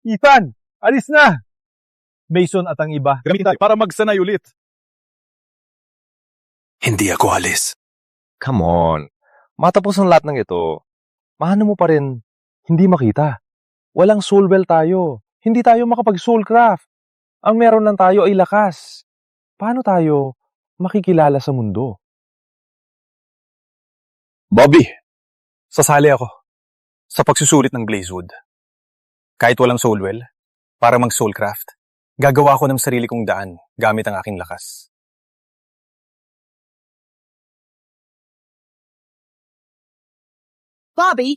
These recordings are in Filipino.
Ethan, alis na! Mason at ang iba, Gamitin tayo para magsanay ulit. Hindi ako alis. Come on. Matapos ang lahat ng ito, mahano mo pa rin hindi makita. Walang soulwell tayo. Hindi tayo makapag-soulcraft. Ang meron lang tayo ay lakas. Paano tayo makikilala sa mundo? Bobby, sasali ako sa pagsusulit ng Blazewood. Kahit walang soulwell, para mag-soulcraft, gagawa ko ng sarili kong daan gamit ang aking lakas. Bobby!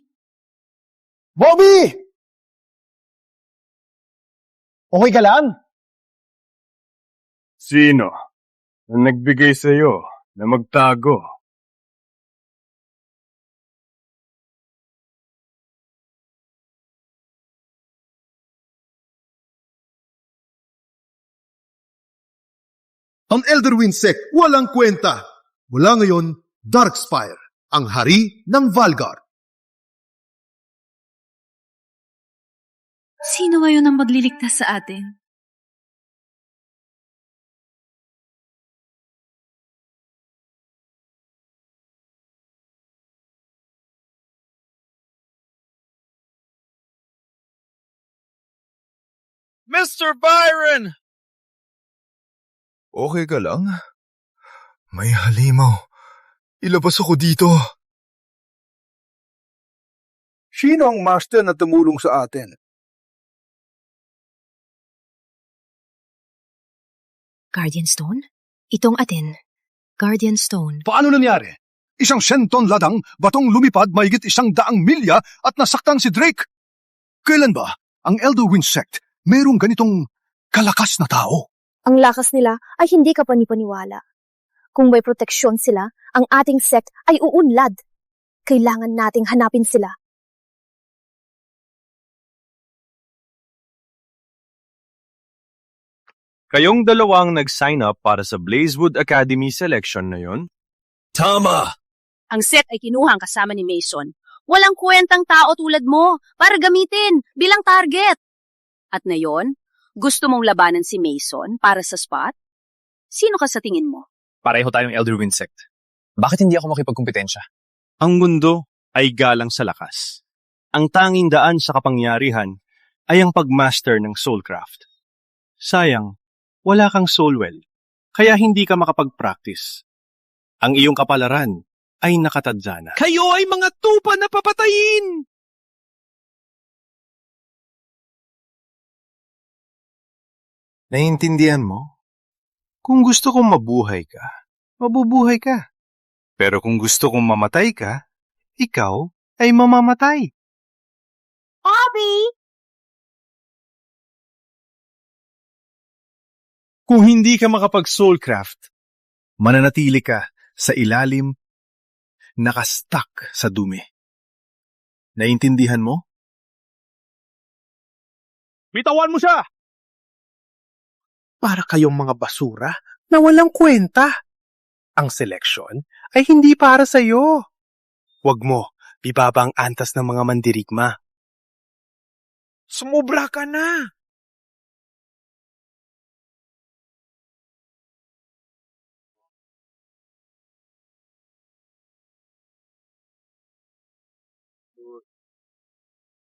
Bobby! Okay ka lang? Sino ang nagbigay sa'yo na magtago? Ang Elderwind Sect walang kwenta. Mula ngayon, Darkspire, ang hari ng Valgar. Sino ngayon ang magliligtas sa atin? Mr. Byron! Okay ka lang? May halimaw. Ilabas ako dito. Sino ang master na tumulong sa atin? Guardian Stone? Itong atin. Guardian Stone. Paano nangyari? Isang senton ladang, batong lumipad mahigit 100 milya at nasaktan si Drake. Kailan ba ang Elderwind Sect mayroong ganitong kalakas na tao? Ang lakas nila ay hindi ka panipaniwala. Kung may proteksyon sila, ang ating sect ay uunlad. Kailangan nating hanapin sila. Kayong dalawang nag-sign up para sa Blazewood Academy selection na yon? Tama! Ang set ay kinuhang kasama ni Mason. Walang kwentang tao tulad mo para gamitin bilang target. At ngayon, gusto mong labanan si Mason para sa spot? Sino ka sa tingin mo? Pareho tayong Elderwind Sect. Bakit hindi ako makipagkumpetensya? Ang mundo ay galang sa lakas. Ang tanging daan sa kapangyarihan ay ang pagmaster ng soulcraft. Sayang, wala kang soulwell, kaya hindi ka makapag-practice. Ang iyong kapalaran ay nakatadya na. Kayo ay mga tupa na papatayin! Naiintindihan mo? Kung gusto kong mabuhay ka, mabubuhay ka. Pero kung gusto kong mamatay ka, ikaw ay mamamatay. Bobby! Kung hindi ka makapag-soulcraft, mananatili ka sa ilalim, nakastuck sa dumi. Naiintindihan mo? Bitawan mo siya! Para kayong mga basura na walang kwenta. Ang seleksyon ay hindi para sa'yo. Huwag mo, ibaba ang antas ng mga mandirigma. Sumubra ka na!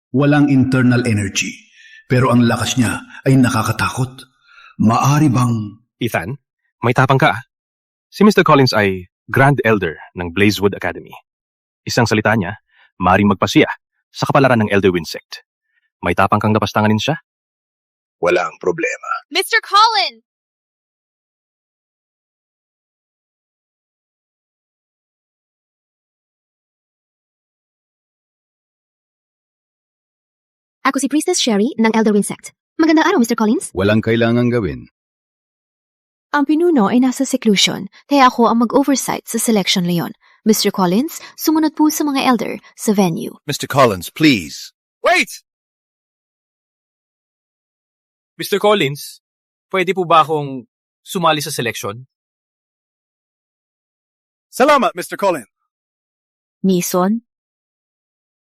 Walang internal energy, pero ang lakas niya ay nakakatakot. Maari bang... Ethan, may tapang ka ah. Si Mr. Collins ay Grand Elder ng Blazewood Academy. Isang salita niya, maaaring magpasiya sa kapalaran ng Elderwind Sect. May tapang kang napastanganin siya? Walang problema. Mr. Collins! Ako si Priestess Sherry ng Elderwind Sect. Magandang araw, Mr. Collins. Walang kailangang gawin. Ang pinuno ay nasa seclusion, kaya ako ang mag-oversight sa selection leon. Mr. Collins, sumunod po sa mga elder sa venue. Mr. Collins, please. Wait! Mr. Collins, pwede po ba akong sumali sa selection? Salamat, Mr. Collins. Mason,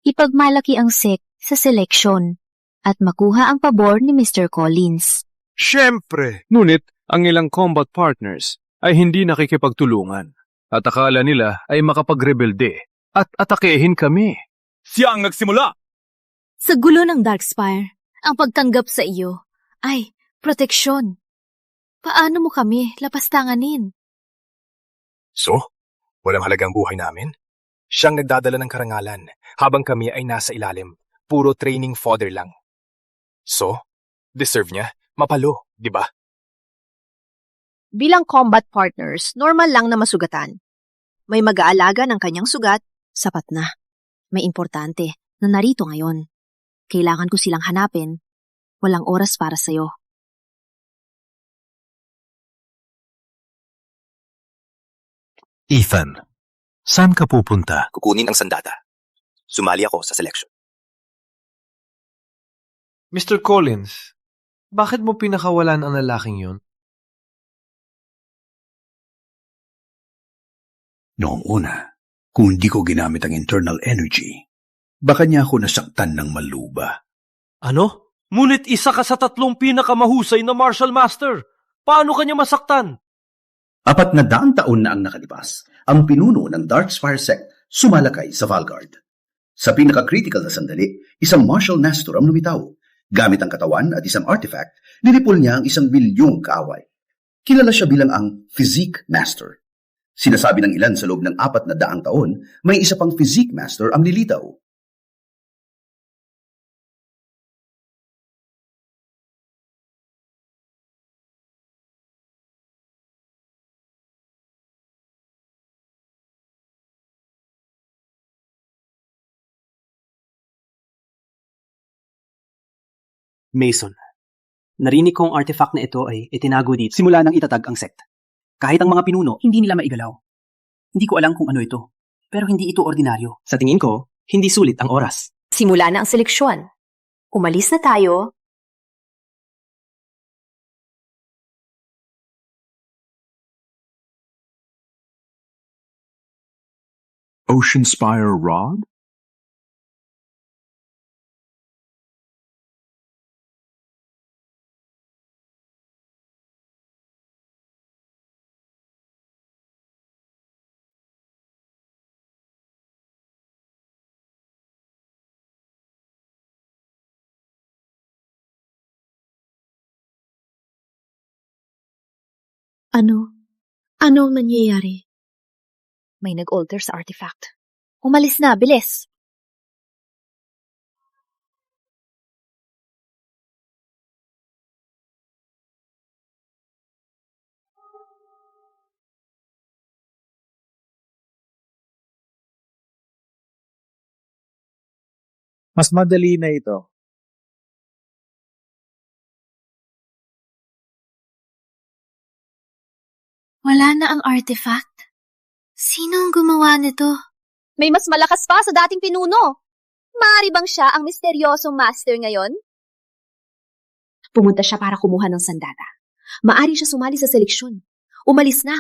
ipagmalaki ang sect sa seleksyon. at makuha ang pabor ni Mr. Collins. Siyempre! Ngunit ang ilang combat partners ay hindi nakikipagtulungan at akala nila ay makapagrebelde at atakehin kami. Siya ang nagsimula! Sa gulo ng Darkspire, ang pagtanggap sa iyo ay proteksyon. Paano mo kami lapastanganin? So, walang halagang buhay namin? Siyang nagdadala ng karangalan habang kami ay nasa ilalim. Puro training fodder lang. So, deserve niya. Mapalo, di ba? Bilang combat partners, normal lang na masugatan. May mag-aalaga ng kanyang sugat, sapat na. May importante na narito ngayon. Kailangan ko silang hanapin. Walang oras para sa'yo. Ethan, saan ka pupunta? Kukunin ang sandata. Sumali ako sa selection. Mr. Collins, bakit mo pinakawalan ang lalaking yun? Noong una, kung hindi ko ginamit ang internal energy, baka niya ako nasaktan ng maluba. Ano? Ngunit isa ka sa 3 pinakamahusay na martial master. Paano kanya masaktan? 400 taon na ang nakalipas, ang pinuno ng Darkspire sect sumalakay sa Valgard. Sa pinaka-critical na sandali, isang martial master ang lumitaw. Gamit ang katawan at isang artifact, nilipol niya ang 1 bilyong kaaway. Kilala siya bilang ang Physique Master. Sinasabi ng ilan sa loob ng 400 taon, may isa pang Physique Master ang lilitaw. Mason, narinig kong artifact na ito ay itinago dito simula nang itatag ang sect. Kahit ang mga pinuno, hindi nila maigalaw. Hindi ko alam kung ano ito, pero hindi ito ordinaryo. Sa tingin ko, hindi sulit ang oras. Simula na ang seleksyon. Umalis na tayo. Ocean Spire Rod? Ano? Ano ang nangyayari? May nag-alter sa artifact. Umalis na, bilis! Mas madali na ito. Wala na ang artifact. Sino ang gumawa nito? May mas malakas pa sa dating pinuno. Maaari bang siya ang misteryosong master ngayon? Pumunta siya para kumuha ng sandata. Maaari siya sumali sa seleksyon. Umalis na.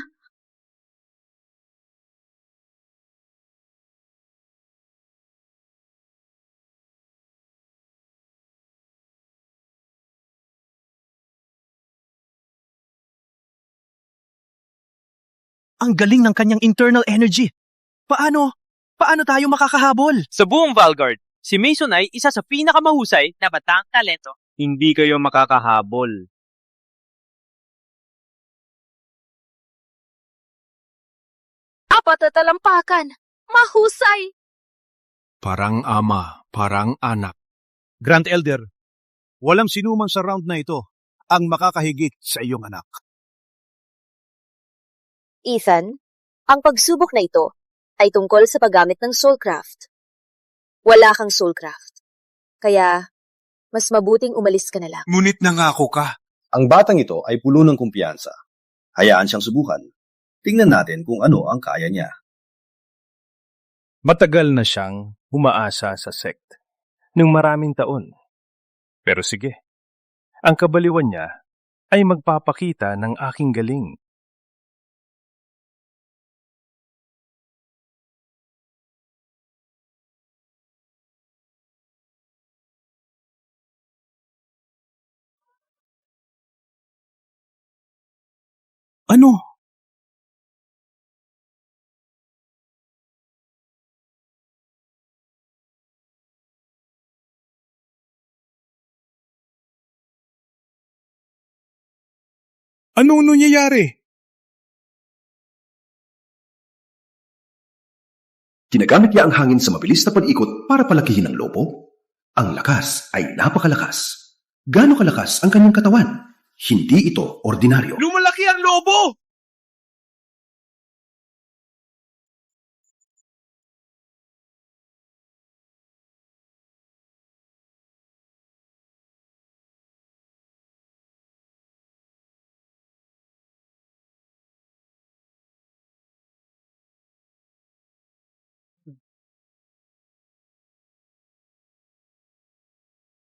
Ang galing ng kanyang internal energy. Paano tayo makakahabol? Sa buong Valgard, si Mason ay isa sa pinakamahusay na batang talento. Hindi kayo makakahabol. Apat na talampakan. Mahusay! Parang ama, parang anak. Grand Elder, walang sinuman sa round na ito ang makakahigit sa iyong anak. Ethan, ang pagsubok na ito ay tungkol sa paggamit ng soulcraft. Wala kang soulcraft. Kaya, mas mabuting umalis ka na lang. Ngunit nangako ka. Ang batang ito ay puno ng kumpiyansa. Hayaan siyang subukan. Tingnan natin kung ano ang kaya niya. Matagal na siyang umaasa sa sect ng maraming taon. Pero sige, ang kabaliwan niya ay magpapakita ng aking galing. Ano? Ano nangyayari? Ginagamit niya ang hangin sa mabilis na pag-ikot para palakihin ang lobo. Ang lakas ay napakalakas. Gaano kalakas ang kanyang katawan? Hindi ito ordinaryo. Lumalaki ang lobo!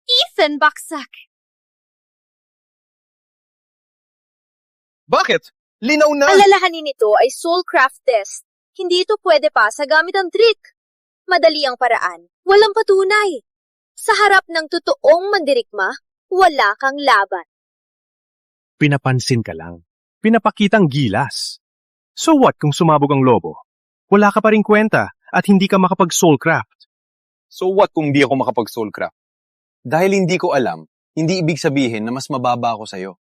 Ethan, baksak! Bakit? Linaw na! Alalahanin nito ay Soulcraft test. Hindi ito pwede pa sa gamit ang trick. Madali ang paraan. Walang patunay. Sa harap ng totoong mandirigma, wala kang laban. Pinapansin ka lang. Pinapakitang gilas. So what kung sumabog ang lobo? Wala ka pa rin kwenta at hindi ka makapag-soulcraft. So what kung di ako makapag-soulcraft? Dahil hindi ko alam, hindi ibig sabihin na mas mababa ako sa'yo.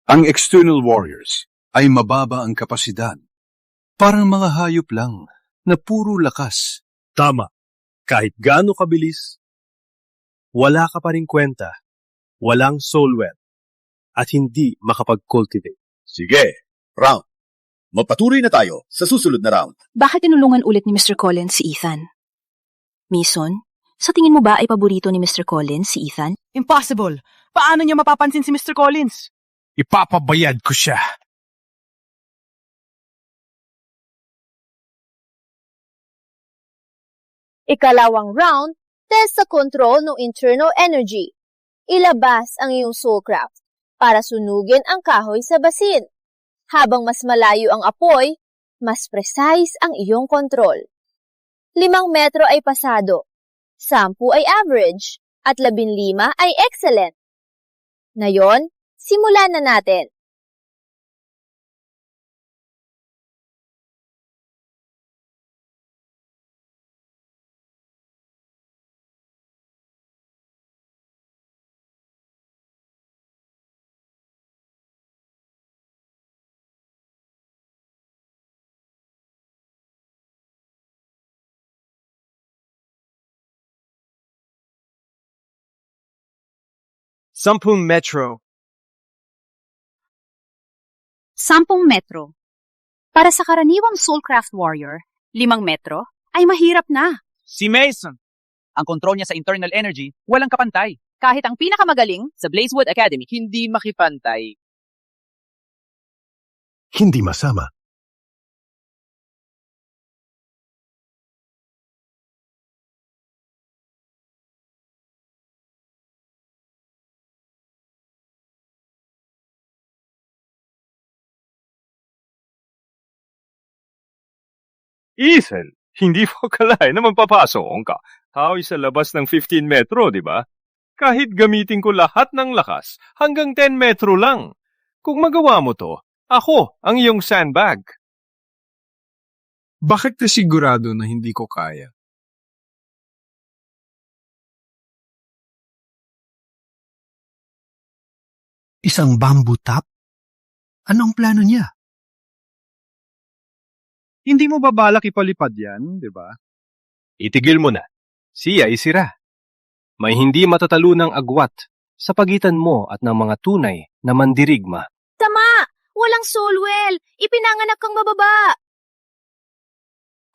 Ang external warriors ay mababa ang kapasidad. Parang mga hayop lang na puro lakas. Tama. Kahit gaano kabilis, wala ka pa rin kwenta, walang soulwell, at hindi makapag-cultivate. Sige, round. Magpatuloy na tayo sa susunod na round. Bakit tinulungan ulit ni Mr. Collins si Ethan? Mason, sa tingin mo ba ay paborito ni Mr. Collins si Ethan? Impossible! Paano niya mapapansin si Mr. Collins? Ipapabayad ko siya. Ikalawang round, test sa control ng internal energy. Ilabas ang iyong Soulcraft para sunugin ang kahoy sa basin. Habang mas malayo ang apoy, mas precise ang iyong control. 5 metro ay pasado, 10 ay average, at 15 ay excellent. Ngayon, simulan na natin. Sampung metro. 10 metro. Para sa karaniwang Soulcraft warrior, 5 metro ay mahirap na. Si Mason. Ang kontrol niya sa internal energy, walang kapantay. Kahit ang pinakamagaling sa Blazewood Academy, hindi makipantay. Hindi masama. Ethan, hindi mo akalain na magpapasok ka. Tao'y sa labas ng 15 metro, di ba? Kahit gamitin ko lahat ng lakas, hanggang 10 metro lang. Kung magawa mo to, ako ang iyong sandbag. Bakit ka sigurado na hindi ko kaya? Isang bamboo top? Anong plano niya? Hindi mo ba balak ipalipad yan, di ba? Itigil mo na. Siya ay sira. May hindi matatalunang agwat sa pagitan mo at ng mga tunay na mandirigma. Tama! Walang soulwell! Ipinanganak kang bababa!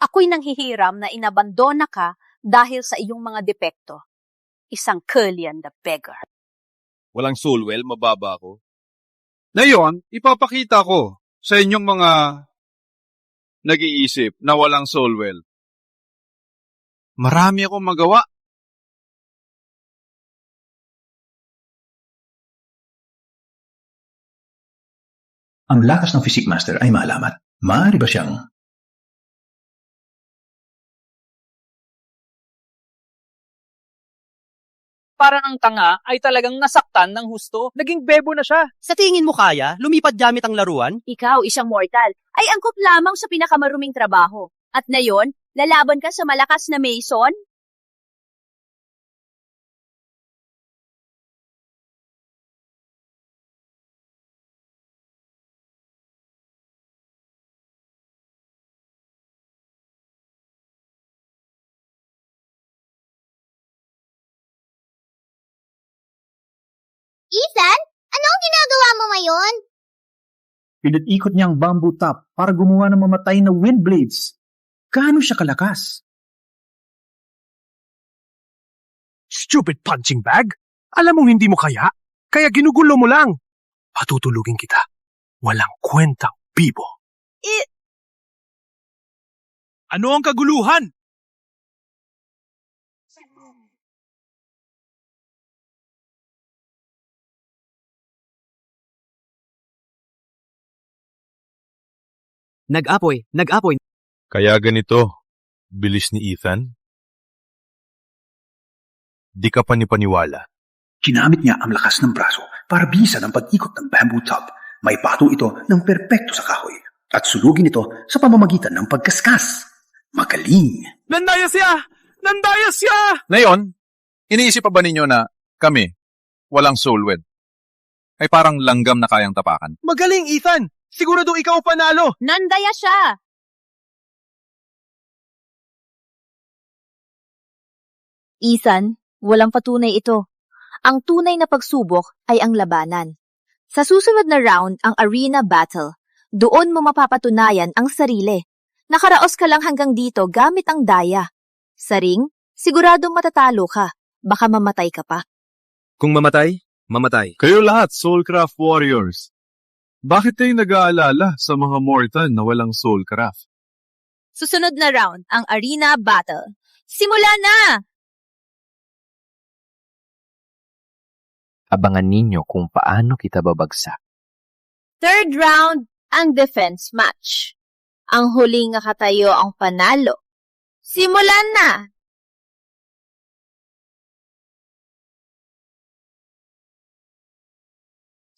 Ako'y nanghihiram na inabandona ka dahil sa iyong mga depekto. Isang Cullian the beggar. Walang soulwell, mababa ako. Ngayon, ipapakita ko sa inyong mga nag-iisip na walang soulwell. Marami akong magawa. Ang lakas ng Physique Master ay maalamat. Maaari ba siyang Parang ang tanga ay talagang nasaktan ng husto. Naging bebo na siya. Sa tingin mo kaya, lumipad gamit ang laruan? Ikaw, isang mortal, ay angkop lamang sa pinakamaruming trabaho. At ngayon, lalaban ka sa malakas na Mason? Ethan, ano ang ginagawa mo ngayon? Pinag-ikot niya ang bamboo top para gumawa ng mamatay na wind blades. Gaano siya kalakas? Stupid punching bag! Alam mong hindi mo kaya? Kaya ginugulo mo lang. Patutulugin kita. Walang kwentang bibo. Ano ang kaguluhan? Nag-apoy. Kaya ganito, bilis ni Ethan? Di ka panipaniwala. Ginamit niya ang lakas ng braso para bisa ng pag-ikot ng bamboo top. May patong ito ng perpekto sa kahoy at sulugin ito sa pamamagitan ng pagkaskas. Magaling! Nandaya siya! Nandaya siya! Ngayon, iniisip pa ba ninyo na kami, walang soulwed, ay parang langgam na kayang tapakan? Magaling, Ethan! Sigurado ikaw panalo! Nandaya siya! Ethan, walang patunay ito. Ang tunay na pagsubok ay ang labanan. Sa susunod na round, ang arena battle. Doon mo mapapatunayan ang sarili. Nakaraos ka lang hanggang dito gamit ang daya. Sa ring, siguradong matatalo ka. Baka mamatay ka pa. Kung mamatay, mamatay. Kayo lahat, Soulcraft Warriors. Bakit kayo nag-aalala sa mga mortal na walang Soulcraft? Susunod na round, ang arena battle. Simula na! Abangan ninyo kung paano kita babagsak. Third round, ang defense match. Ang huling nakatayo ang panalo. Simulan na!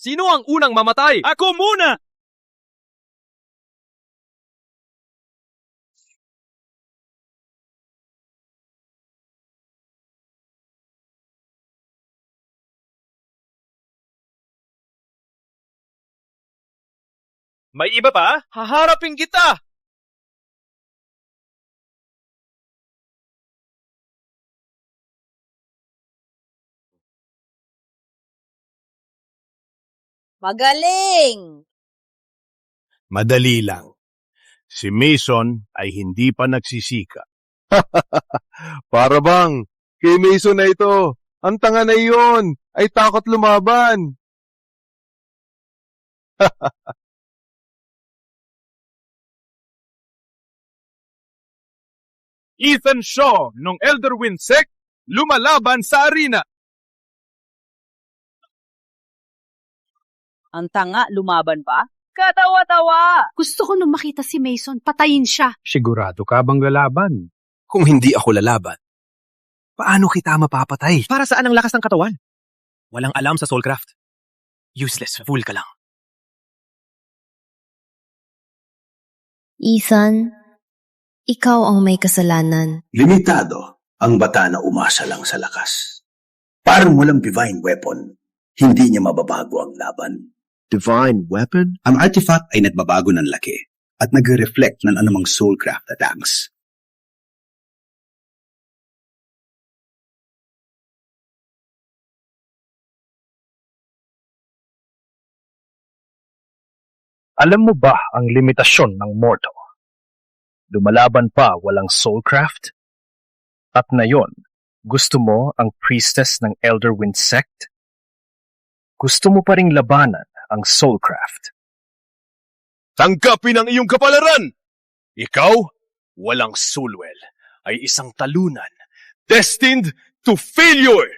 Sino ang unang mamatay? Ako muna! May iba pa? Haharapin kita! Magaling! Madali lang. Si Mason ay hindi pa nagsisika. Para bang, kay Mason na ito, ang tanga na iyon, ay takot lumaban. Ethan Shaw ng Elderwind Sect lumalaban sa arena. Ang tanga, lumaban pa? Katawa-tawa! Gusto ko nung makita si Mason, patayin siya. Sigurado ka bang lalaban? Kung hindi ako lalaban, paano kita mapapatay? Para saan ang lakas ng katawan? Walang alam sa Soulcraft. Useless, fool ka lang. Ethan, ikaw ang may kasalanan. Limitado ang bata na umasa lang sa lakas. Parang walang divine weapon, hindi niya mababago ang laban. Divine weapon? Ang artifact ay nagbabago ng laki at nagre-reflect ng anumang soulcraft attacks. Alam mo ba ang limitasyon ng mortal? Lumalaban pa walang soulcraft? At ngayon, gusto mo ang priestess ng Elderwind Sect? Gusto mo pa ring labanan ang soulcraft? Tanggapin ang iyong kapalaran! Ikaw, walang soulwell, ay isang talunan, destined to failure!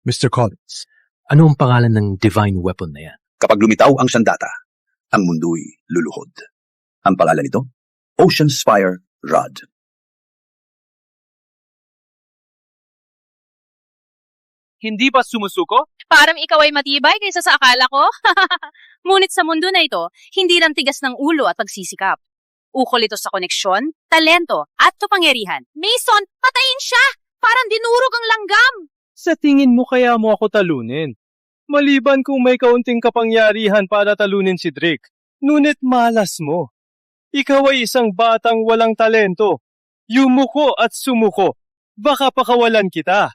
Mr. Collins, ano ang pangalan ng divine weapon na yan? Kapag lumitaw ang sandata, ang mundo'y luluhod. Ang pangalan nito, Ocean Spire Rod. Hindi ba sumusuko? Parang ikaw ay matibay kaysa sa akala ko. Ngunit sa mundo na ito, hindi lang tigas ng ulo at pagsisikap. Ukol ito sa koneksyon, talento, at kapangyarihan. Mason, patayin siya! Parang dinurog ang langgam! Sa tingin mo kaya mo ako talunin? Maliban kung may kaunting kapangyarihan para talunin si Drake. Ngunit malas mo. Ikaw ay isang batang walang talento. Yumuko at sumuko. Baka pakawalan kita.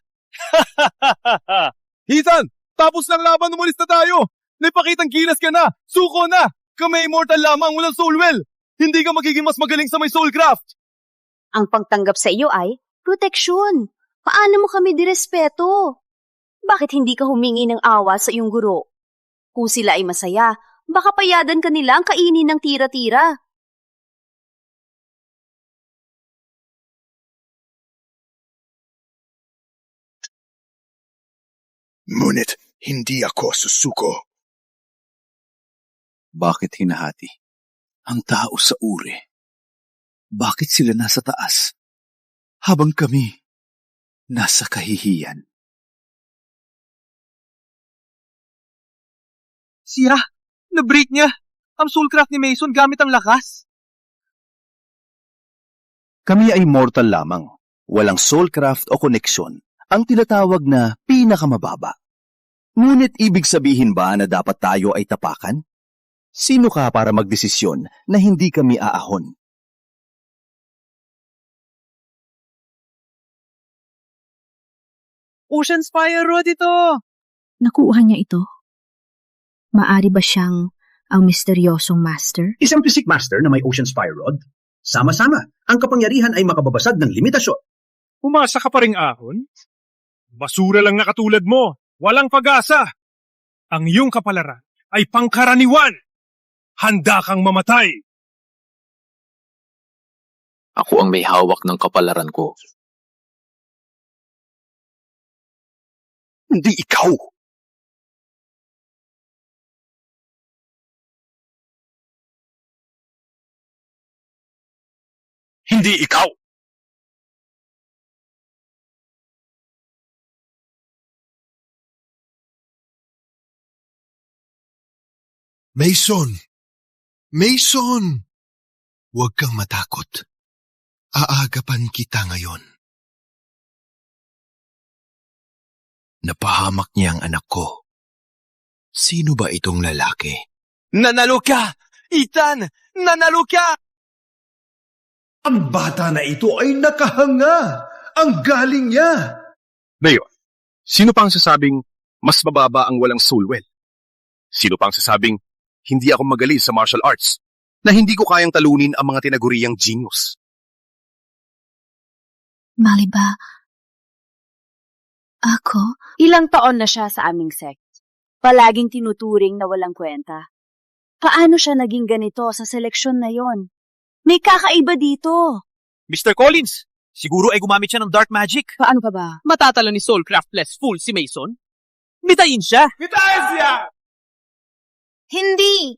Ethan! Tapos ng laban, umalis na tayo! Naipakitang gilas ka na! Suko na! Kami immortal lamang, walang soulwell! Hindi ka magiging mas magaling sa may soulcraft! Ang pagtanggap sa iyo ay proteksyon. Paano mo kami direspeto? Bakit hindi ka humingi ng awa sa iyong guro? Kung sila ay masaya, baka payadan ka nila ang kainin ng tira-tira. Ngunit hindi ako susuko. Bakit hinahati ang tao sa uri? Bakit sila nasa taas habang kami nasa kahihiyan? Sira! Na-break niya! Ang soulcraft ni Mason gamit ang lakas! Kami ay mortal lamang. Walang soulcraft o koneksyon. Ang tinatawag na pinakamababa. Ngunit ibig sabihin ba na dapat tayo ay tapakan? Sino ka para magdesisyon na hindi kami aahon? Ocean Spire Rod ito! Nakuha niya ito? Maari ba siyang ang misteryosong master? Isang physic master na may Ocean Spire Rod. Sama-sama, ang kapangyarihan ay makababasag ng limitasyon. Umasa ka pa ring ahon? Basura lang na katulad mo. Walang pag-asa. Ang iyong kapalaran ay pangkaraniwan. Handa kang mamatay. Ako ang may hawak ng kapalaran ko. Hindi ikaw. Hindi ikaw. Mason! Mason! Huwag kang matakot. Aagapan kita ngayon. Napahamak niya ang anak ko. Sino ba itong lalaki? Nanalo ka! Ethan! Nanalo ka! Ang bata na ito ay nakahanga! Ang galing niya! Mayor, sino pang sasabing mas mababa ang walang soulwell? Sino pang sasabing hindi ako magaling sa martial arts na hindi ko kayang talunin ang mga tinaguriang genius? Mali ba? Ako? Ilang taon na siya sa aming sect. Palaging tinuturing na walang kwenta. Paano siya naging ganito sa seleksyon na yon? May kakaiba dito. Mr. Collins, siguro ay gumamit siya ng dark magic. Paano pa ba? Matatalo ni Soulcraftless Fool si Mason? Mitayin siya! Mitayin siya! Hindi!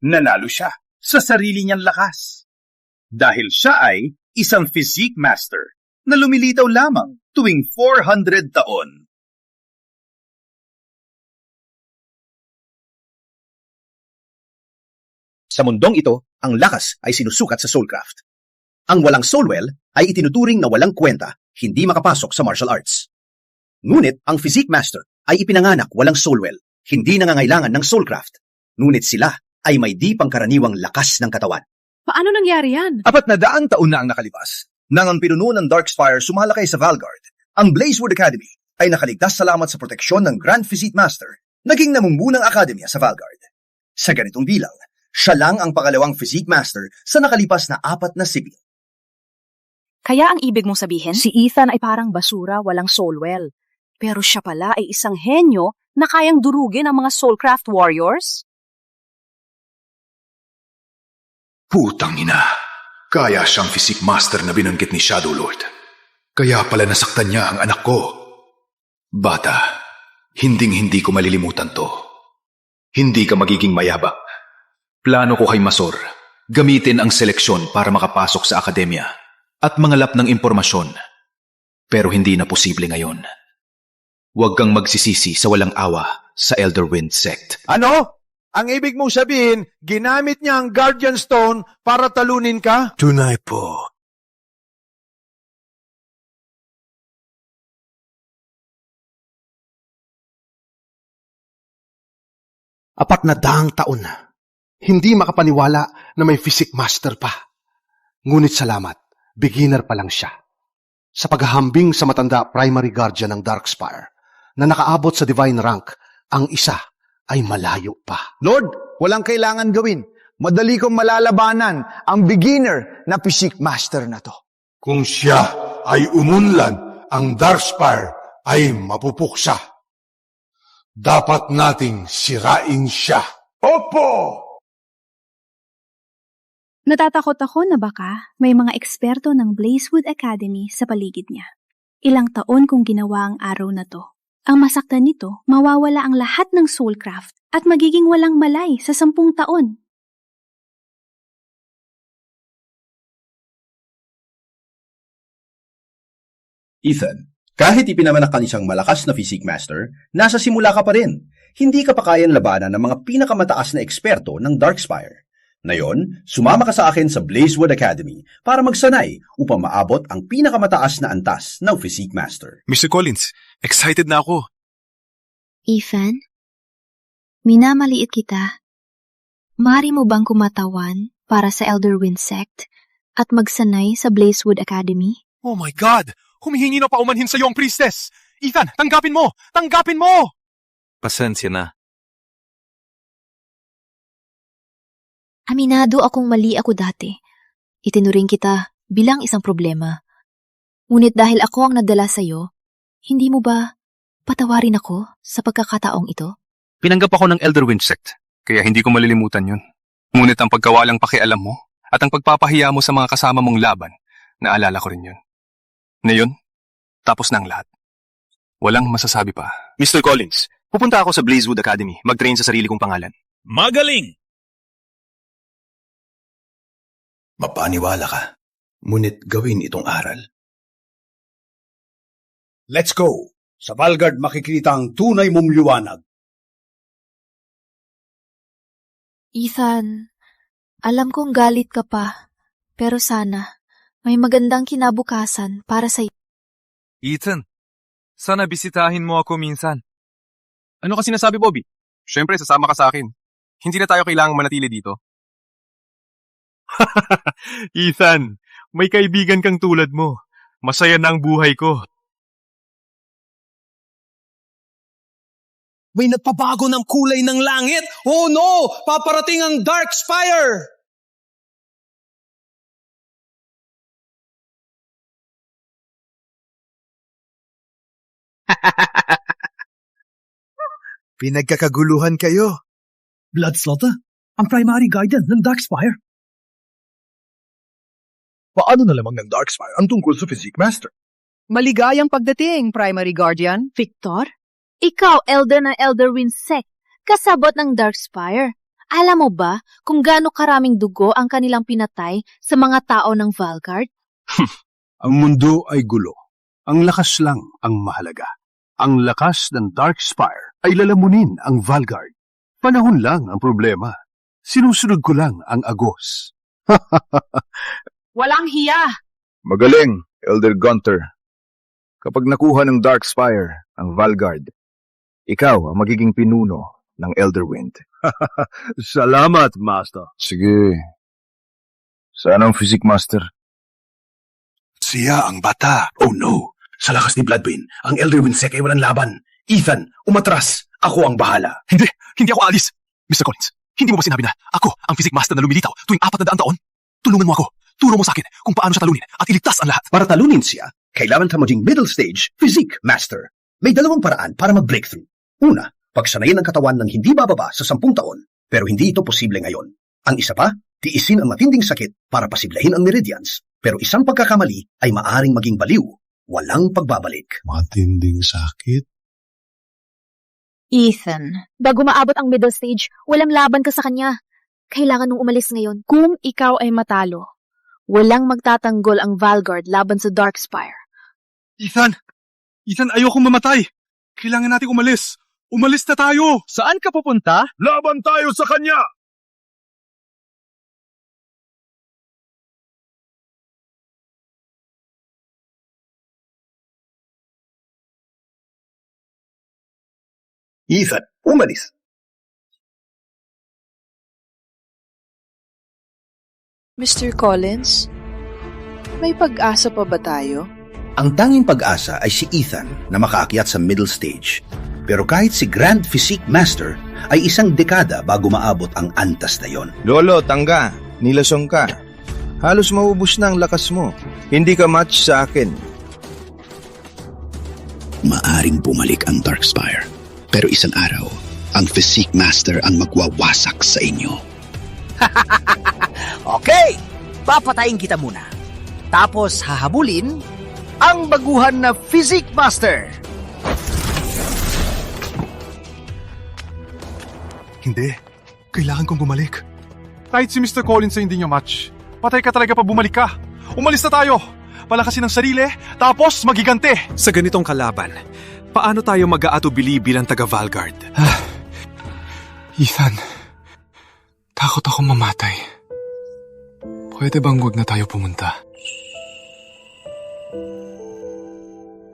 Nanalo siya sa sarili niyang lakas. Dahil siya ay isang physique master na lumilitaw lamang tuwing 400 taon. Sa mundong ito, ang lakas ay sinusukat sa soulcraft. Ang walang soulwell ay itinuturing na walang kwenta, hindi makapasok sa martial arts. Ngunit ang physique master ay ipinanganak walang soulwell, hindi nangangailangan ng soulcraft. Ngunit sila ay may di pangkaraniwang lakas ng katawan. Paano nangyari yan? 400 taon na ang nakalipas. Nang ang pinuno ng Darkspire sumalakay sa Valgard, ang Blazewood Academy ay nakaligtas salamat sa proteksyon ng Grand Physique Master, naging namumuno ng akademya sa Valgard. Sa ganitong bilang, siya lang ang pangalawang Physique Master sa nakalipas na 4 na siglo. Kaya ang ibig mong sabihin, si Ethan ay parang basura, walang soulwell. Pero siya pala ay isang henyo na kayang durugin ang mga Soulcraft warriors? Putang ina. Kaya siyang physique master na binanggit ni Shadow Lord. Kaya pala nasaktan niya ang anak ko. Bata, hinding-hindi ko malilimutan to. Hindi ka magiging mayabang. Plano ko kay Masor, gamitin ang seleksyon para makapasok sa akademya at mangalap ng impormasyon. Pero hindi na posible ngayon. Huwag kang magsisisi sa walang awa sa Elder Wind Sect. Ano? Ang ibig mong sabihin, ginamit niya ang Guardian Stone para talunin ka? Tunay po. Apat na daang taon na. Hindi makapaniwala na may physic master pa. Ngunit salamat, beginner pa lang siya. Sa paghahambing sa matanda primary guardian ng Darkspire na nakaabot sa divine rank, ang isa ay malayo pa. Lord, walang kailangan gawin. Madali kong malalabanan ang beginner na physic master na to. Kung siya ay umunlad, ang Darkspire ay mapupuksa. Dapat nating sirain siya. Opo! Natatakot ako na baka may mga eksperto ng Blazewood Academy sa paligid niya. Ilang taon kong ginawa ang araw na to. Ang masaktan nito, mawawala ang lahat ng soulcraft at magiging walang malay sa 10 taon. Ethan, kahit ipinamanak ka isang malakas na physique master, nasa simula ka pa rin. Hindi ka pa kayang labanan ng mga pinakamataas na eksperto ng Darkspire. Ngayon, sumama ka sa akin sa Blazewood Academy para magsanay upang maabot ang pinakamataas na antas ng physique master. Mr. Collins, excited na ako. Ethan, minamaliit kita. Maaari mo bang kumatawan para sa Elder Wind Sect at magsanay sa Blazewood Academy? Oh my God! Humihingi na paumanhin sa iyo ang priestess! Ethan, tanggapin mo! Tanggapin mo! Pasensya na. Aminado akong mali ako dati. Itinuring kita bilang isang problema. Ngunit dahil ako ang nadala sa'yo, hindi mo ba patawarin ako sa pagkakataong ito? Pinanggap ako ng Elder Wind Sect, kaya hindi ko malilimutan yun. Ngunit ang pagkawalang pakialam mo at ang pagpapahiya mo sa mga kasama mong laban, naalala ko rin yun. Ngayon, tapos na ang lahat. Walang masasabi pa. Mr. Collins, pupunta ako sa Blazewood Academy, mag-train sa sarili kong pangalan. Magaling! Mapaniwala ka, ngunit gawin itong aral. Let's go! Sa Valgard makikita ang tunay mong liwanag. Ethan, alam kong galit ka pa, pero sana may magandang kinabukasan para sa iyo. Ethan, sana bisitahin mo ako minsan. Ano ka sinasabi, Bobby? Siyempre, sasama ka sa akin. Hindi na tayo kailangang manatili dito. Ethan, may kaibigan kang tulad mo. Masaya na ang buhay ko. May nagpabago ng kulay ng langit. Oh no! Paparating ang Darkspire! Pinagkakaguluhan kayo. Bloodslaughter, ang primary guardian ng Darkspire. Paano na lamang ng Darkspire ang tungkol sa Physique Master? Maligayang pagdating, Primary Guardian. Victor, ikaw elder ng Elder Wind Sect, kasabot ng Darkspire. Alam mo ba kung gaano karaming dugo ang kanilang pinatay sa mga tao ng Valgard? Ang mundo ay gulo. Ang lakas lang ang mahalaga. Ang lakas ng Darkspire ay lalamunin ang Valgard. Panahon lang ang problema. Sinusunod ko lang ang agos. Walang hiya! Magaling, Elder Gunter. Kapag nakuha ng Darkspire ang Valgard, ikaw ang magiging pinuno ng Elderwind. Salamat, Master. Sige. Saan ang Physique Master? Siya ang bata. Oh no! Sa lakas ni Bloodbane, ang Elderwind Sect ay walang laban. Ethan, umatras. Ako ang bahala. Hindi ako alis. Mr. Collins, hindi mo ba sinabi na ako ang Physique Master na lumilitaw tuwing 400 taon? Tulungan mo ako. Turo mo sa akin kung paano siya talunin at iligtas ang lahat. Para talunin siya, kailangan ka maging middle stage physique master. May dalawang paraan para mag-breakthrough. Una, pagsanayin ang katawan ng hindi bababa sa 10 taon, pero hindi ito posible ngayon. Ang isa pa, tiisin ang matinding sakit para pasiblahin ang meridians, pero isang pagkakamali ay maaring maging baliw. Walang pagbabalik. Matinding sakit? Ethan, bago maabot ang middle stage, walang laban ka sa kanya. Kailangan mong umalis ngayon. Kung ikaw ay matalo, walang magtatanggol ang Valgard laban sa Darkspire. Ethan! Ethan, ayokong mamatay! Kailangan nating umalis! Umalis na tayo! Saan ka pupunta? Laban tayo sa kanya! Ethan, umalis. Mr. Collins, may pag-asa pa ba tayo? Ang tanging pag-asa ay si Ethan na makaakyat sa middle stage. Pero kahit si Grand Physique Master ay isang dekada bago maabot ang antas na yon. Lolo, tangga. Nilasong ka. Halos maubos na ang lakas mo. Hindi ka match sa akin. Maaring bumalik ang Darkspire. Pero isang araw, ang Physique Master ang magwawasak sa inyo. Okay, papatayin kita muna. Tapos hahabulin ang baguhan na Physique Master. Hindi. Kailangan kong bumalik. Kahit si Mr. Collins ay hindi niya match. Patay ka talaga pa bumalik ka. Umalis na tayo. Palakasin ang sarili, tapos magigante. Sa ganitong kalaban, paano tayo mag-aatubili bilang taga-Valgard? Ethan, takot akong mamatay. Pwede bang wag na tayo pumunta?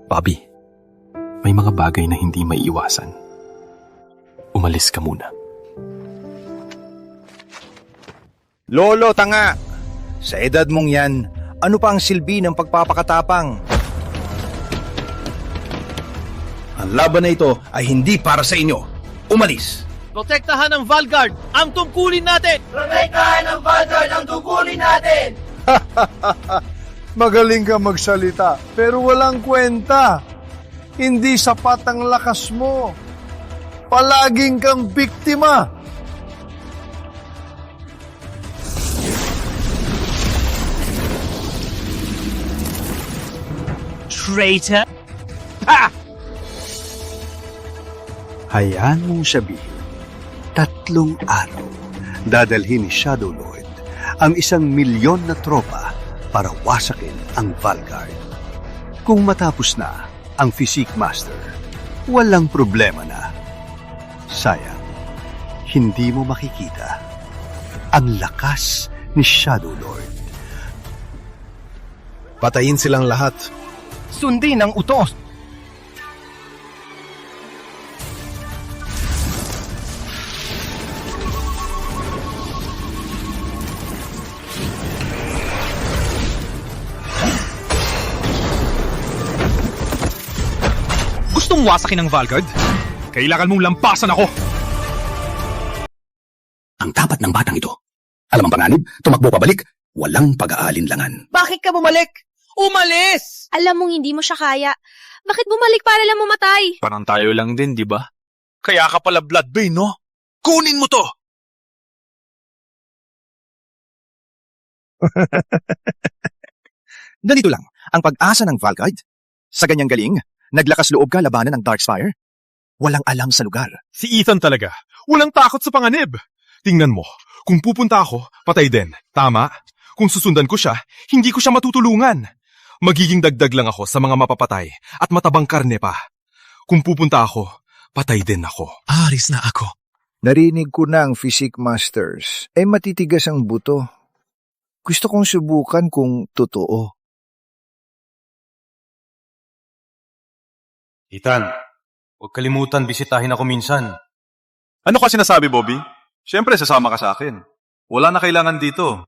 Bobby, may mga bagay na hindi maiiwasan. Umalis ka muna. Lolo, tanga! Sa edad mong yan, ano pa ang silbi ng pagpapakatapang? Ang laban na ito ay hindi para sa inyo. Umalis! Protektahan ng Valgard ang tungkulin natin! Protektahan ng Valgard ang tungkulin natin! Magaling ka magsalita, pero walang kwenta. Hindi sapat ang lakas mo. Palaging kang biktima. Traitor! Ha! Hayaan mong sabihin, 3 araw, dadalhin ni Shadow Lord ang 1,000,000 na tropa para wasakin ang Valgard. Kung matapos na ang Physique Master, walang problema na. Sayang, hindi mo makikita ang lakas ni Shadow Lord. Patayin silang lahat. Sundin ang utos. Gustong wasakin ng Valgard? Kailangan mong lampasan ako! Ang dapat ng batang ito. Alam ang panganib, tumakbo pabalik, walang pag-aalinlangan. Bakit ka bumalik? Umalis! Alam mong hindi mo siya kaya. Bakit bumalik para lang mamatay? Parang tayo lang din, di ba? Kaya ka pala Bloodbane, no? Kunin mo to! Ganito lang, ang pag-asa ng Valgard. Sa ganyang galing, naglakas loob ka labanan ng Darkspire. Walang alam sa lugar. Si Ethan talaga. Walang takot sa panganib. Tingnan mo, kung pupunta ako, patay din. Tama? Kung susundan ko siya, hindi ko siya matutulungan. Magiging dagdag lang ako sa mga mapapatay at matabang karne pa. Kung pupunta ako, patay din ako. Aris na ako. Narinig ko na ang Physique Masters. Matitigas ang buto. Gusto kong subukan kung totoo. Ethan, huwag kalimutan bisitahin ako minsan. Ano ka sinasabi, Bobby? Siyempre, sasama ka sa akin. Wala na kailangan dito.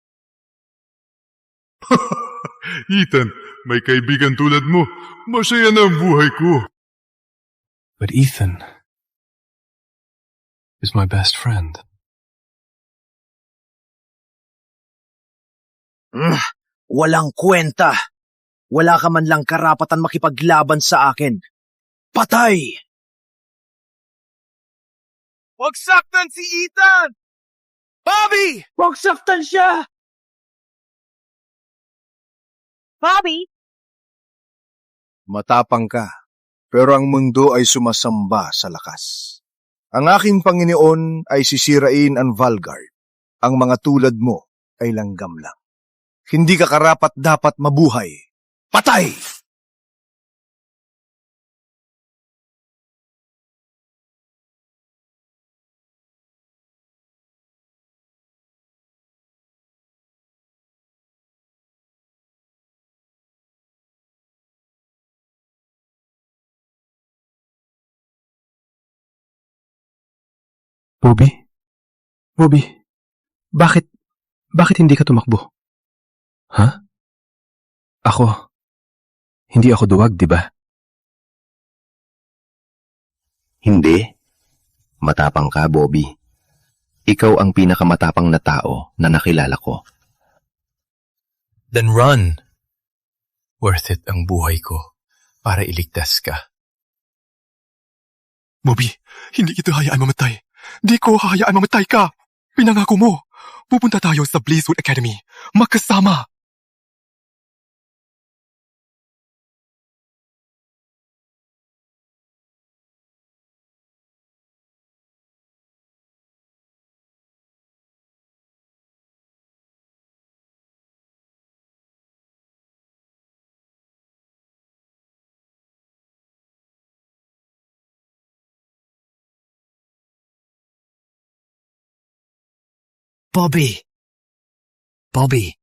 Ethan, may kaibigan tulad mo. Masaya na ang buhay ko. But Ethan is my best friend. Walang kwenta. Wala ka man lang karapatan makipaglaban sa akin. Patay! Huwag saktan si Ethan! Bobby! Huwag saktan siya! Bobby? Matapang ka, pero ang mundo ay sumasamba sa lakas. Ang aking Panginoon ay sisirain ang Valgard. Ang mga tulad mo ay langgam lang. Hindi ka karapat dapat mabuhay. Patay! Bobby? Bobby, bakit hindi ka tumakbo? Ha? Hindi ako duwag, di ba? Hindi. Matapang ka, Bobby. Ikaw ang pinakamatapang na tao na nakilala ko. Then run. Worth it ang buhay ko para iligtas ka. Bobby, hindi kita hayaan mamatay. Di ko hayaan mamatay ka. Pinangako mo. Pupunta tayo sa Blazewood Academy. Magkasama. Bobby.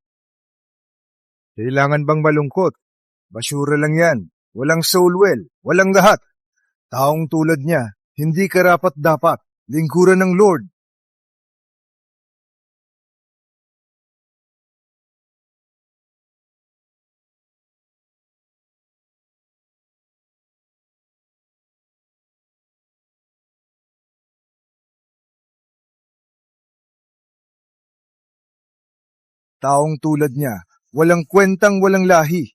Kailangan bang malungkot? Basura lang yan. Walang soul well. Walang lahat. Taong tulad niya, hindi karapat-dapat. Lingkuran ng Lord. Taong tulad niya, walang kwentang walang lahi.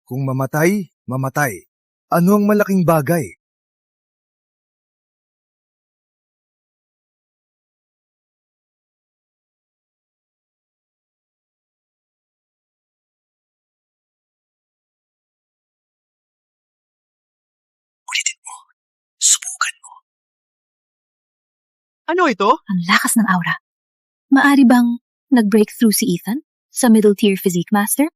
Kung mamatay, mamatay. Ano ang malaking bagay? Ulitin mo. Subukan mo. Ano ito? Ang lakas ng aura. Maari bang nag-breakthrough si Ethan sa middle tier physique master?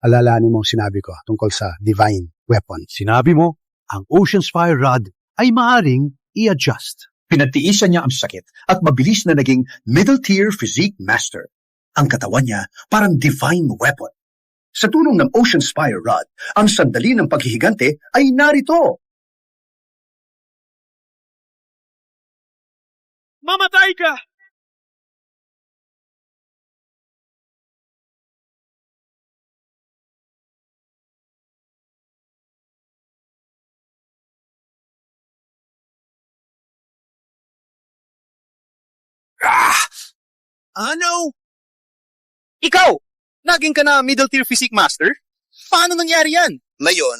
Alalahanin mo ang sinabi ko tungkol sa divine weapon. Sinabi mo, ang Ocean Spire Rod ay maaring i-adjust. Pinatiisan niya ang sakit at mabilis na naging middle-tier physique master. Ang katawan niya parang divine weapon. Sa tulong ng Ocean Spire Rod, ang sandali ng paghihigante ay narito. Mamatay ka! Ano? Ikaw! Naging ka na middle tier physique master? Paano nangyari yan? Ngayon,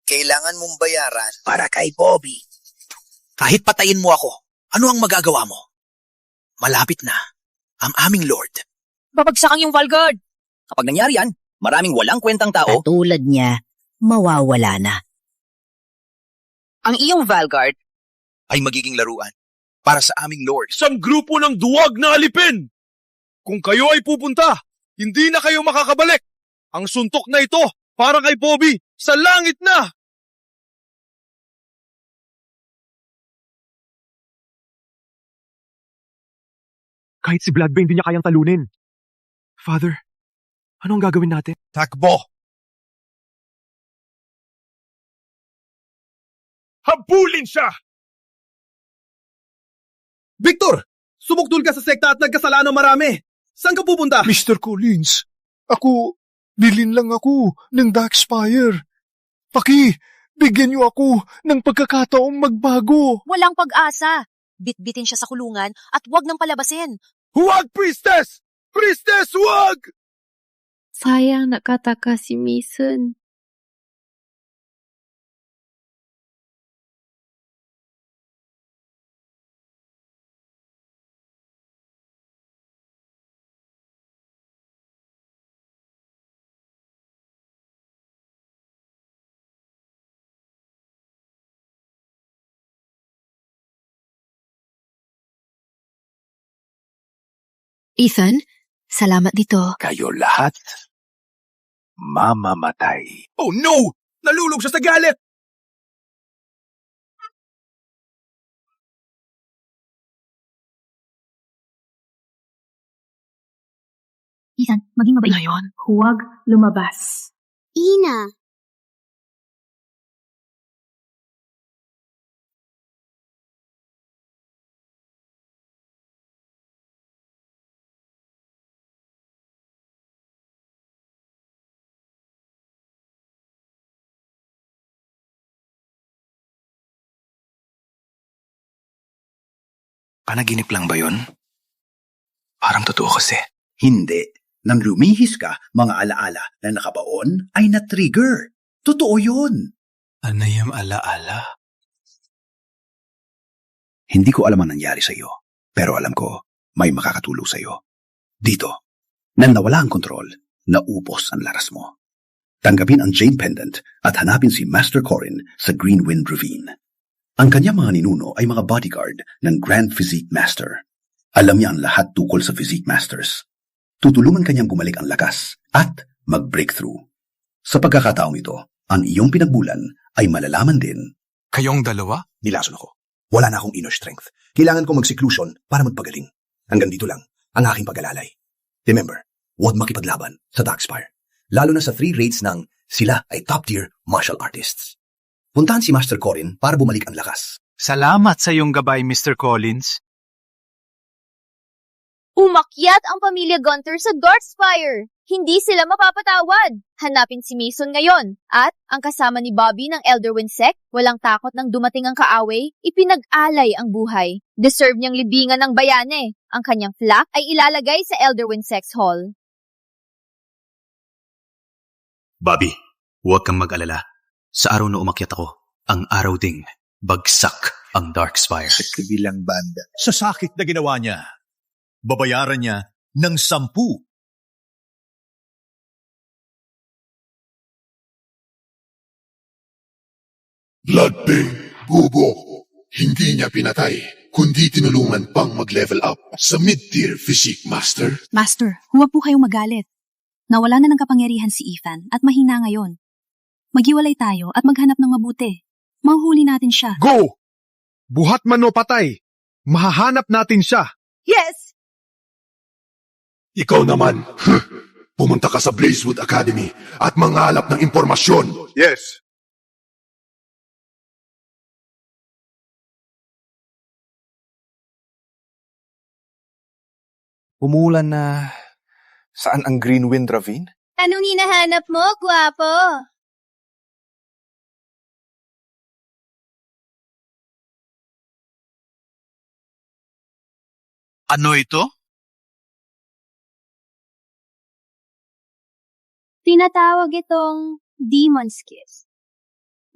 kailangan mong bayaran para kay Bobby. Kahit patayin mo ako, ano ang magagawa mo? Malapit na ang aming Lord. Babagsakan yung Valguard. Kapag nangyari yan, maraming walang kwentang tao. Tulad niya, mawawala na. Ang iyong Valguard Ay magiging laruan para sa aming Lord. Isang grupo ng duwag na alipin! Kung kayo ay pupunta, hindi na kayo makakabalik. Ang suntok na ito, para kay Bobby, sa langit na! Kahit si Bloodbane hindi niya kayang talunin. Father, anong gagawin natin? Takbo! Habulin siya! Victor! Sumuktol ka sa sekta at nagkasala ng marami. Saan ka pupunta? Mr. Collins, bilin lang ako ng Darkspire. Bigyan niyo ako ng pagkakataong magbago. Walang pag-asa. Bitbitin siya sa kulungan at huwag nang palabasin. Huwag, Priestess! Priestess, huwag! Sayang nakataka si Mason. Ethan, salamat dito. Kayo lahat mamamatay. Oh no! Nalulog siya sa galit! Ethan, maging mabait. Ngayon, huwag lumabas. Ina! Panaginip lang ba yun? Parang totoo kasi. Hindi. Nang lumihis ka, mga alaala na nakabaon ay na-trigger. Totoo yun. Ano yung alaala? Hindi ko alam ang nangyari sa iyo, pero alam ko may makakatulong sa iyo. Dito, nang nawala ang kontrol, naubos ang lakas mo. Tanggapin ang Jade Pendant at hanapin si Master Corin sa Greenwind Ravine. Ang kanyang mga ninuno ay mga bodyguard ng Grand Physique Master. Alam niya ang lahat tukol sa Physique Masters. Tutulungan kanyang bumalik ang lakas at mag-breakthrough. Sa pagkakataong ito, ang iyong pinagbulan ay malalaman din. Kayong dalawa? Nilason ako. Wala na akong inner strength. Kailangan ko mag-seclusion para magpagaling. Hanggang dito lang ang aking pag-alalay. Remember, huwag makipaglaban sa Darkspire. Lalo na sa 3 raids ng sila ay top-tier martial artists. Puntahan si Master Corin para bumalik ang lakas. Salamat sa iyong gabay, Mr. Collins. Umakyat ang pamilya Gunter sa Darkspire. Hindi sila mapapatawad. Hanapin si Mason ngayon. At ang kasama ni Bobby ng Elderwind Sect, walang takot ng dumating ang kaaway, ipinag-alay ang buhay. Deserve niyang libingan ng bayane. Ang kanyang flak ay ilalagay sa Elderwind Sect's Hall. Bobby, huwag kang mag-alala. Sa araw na umakyat ako, ang araw ding bagsak ang Darkspire. Sa kabilang banda. Sa sakit na ginawa niya, babayaran niya ng 10. Bloodbane, bubo. Hindi niya pinatay, kundi tinulungan pang mag-level up sa mid-tier Physique Master. Master, huwag po kayong magalit. Nawala na ng kapangyarihan si Ethan at mahina ngayon. Maghiwalay tayo at maghanap ng mabuti. Manghuli natin siya. Go! Buhat man o patay, mahahanap natin siya. Yes! Ikaw naman, pumunta ka sa Blazewood Academy at manghalap ng impormasyon. Yes. Umulan na. Saan ang Greenwind Ravine? Anong hinahanap mo, gwapo? Ano ito? Tinatawag itong Demon's Kiss.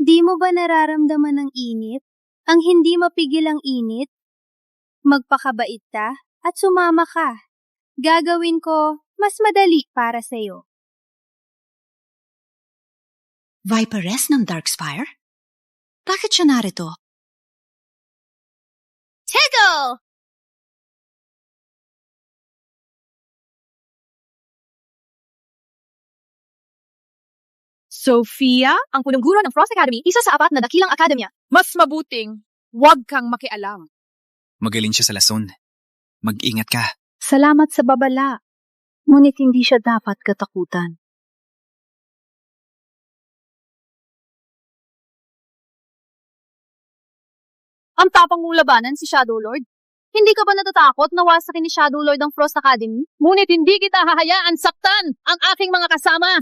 Di mo ba nararamdaman ng init? Ang hindi mapigil ang init? Magpakabait ka at sumama ka. Gagawin ko mas madali para sa'yo. Viperess ng Darkspire? Bakit siya narito? Tego! Sophia, ang punong-guro ng Frost Academy, isa sa 4 na dakilang akademya. Mas mabuting, huwag kang makialam. Magaling siya sa lason. Mag-ingat ka. Salamat sa babala. Ngunit hindi siya dapat katakutan. Ang tapang mong labanan si Shadow Lord. Hindi ka ba natatakot na wasakin ni Shadow Lord ang Frost Academy? Ngunit hindi kita hahayaan saktan ang aking mga kasama.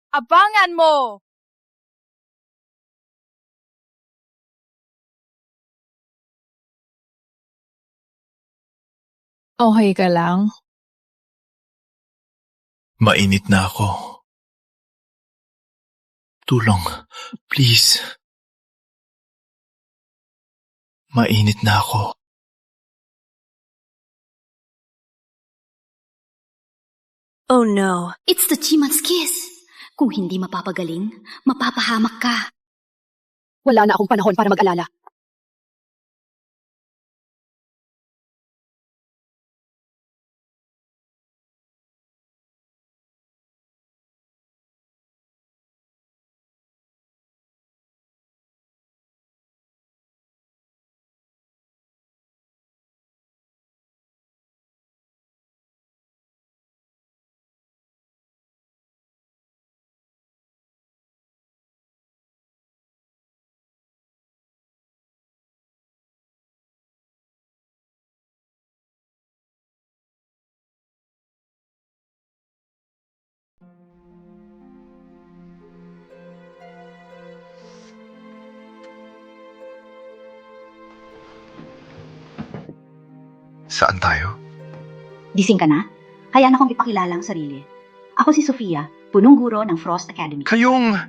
Abangan mo! Okay ka lang? Mainit na ako. Tulong, please. Mainit na ako. Oh no, it's the Chiman's Kiss. Kung hindi mapapagaling, mapapahamak ka. Wala na akong panahon para mag-alala. Saan tayo? Gising ka na? Kaya na akong ipakilala ang sarili. Ako si Sofia, punong guro ng Frost Academy. Kayong...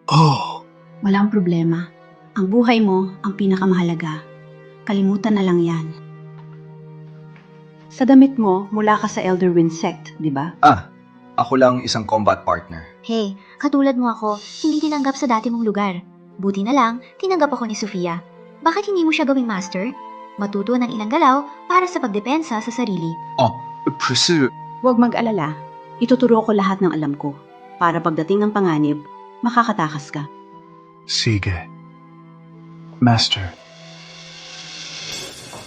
Oh, Walang problema. Ang buhay mo ang pinakamahalaga. Kalimutan na lang yan. Sa damit mo, mula ka sa Elderwind Sect, di ba? Ako lang isang combat partner. Hey, katulad mo ako, hindi tinanggap sa dati mong lugar. Buti na lang, tinanggap ako ni Sofia. Bakit hindi mo siya gawing master? Matuto ng ilang galaw para sa pagdepensa sa sarili. Huwag mag-alala. Ituturo ko lahat ng alam ko. Para pagdating ng panganib, makakatakas ka. Sige. Master.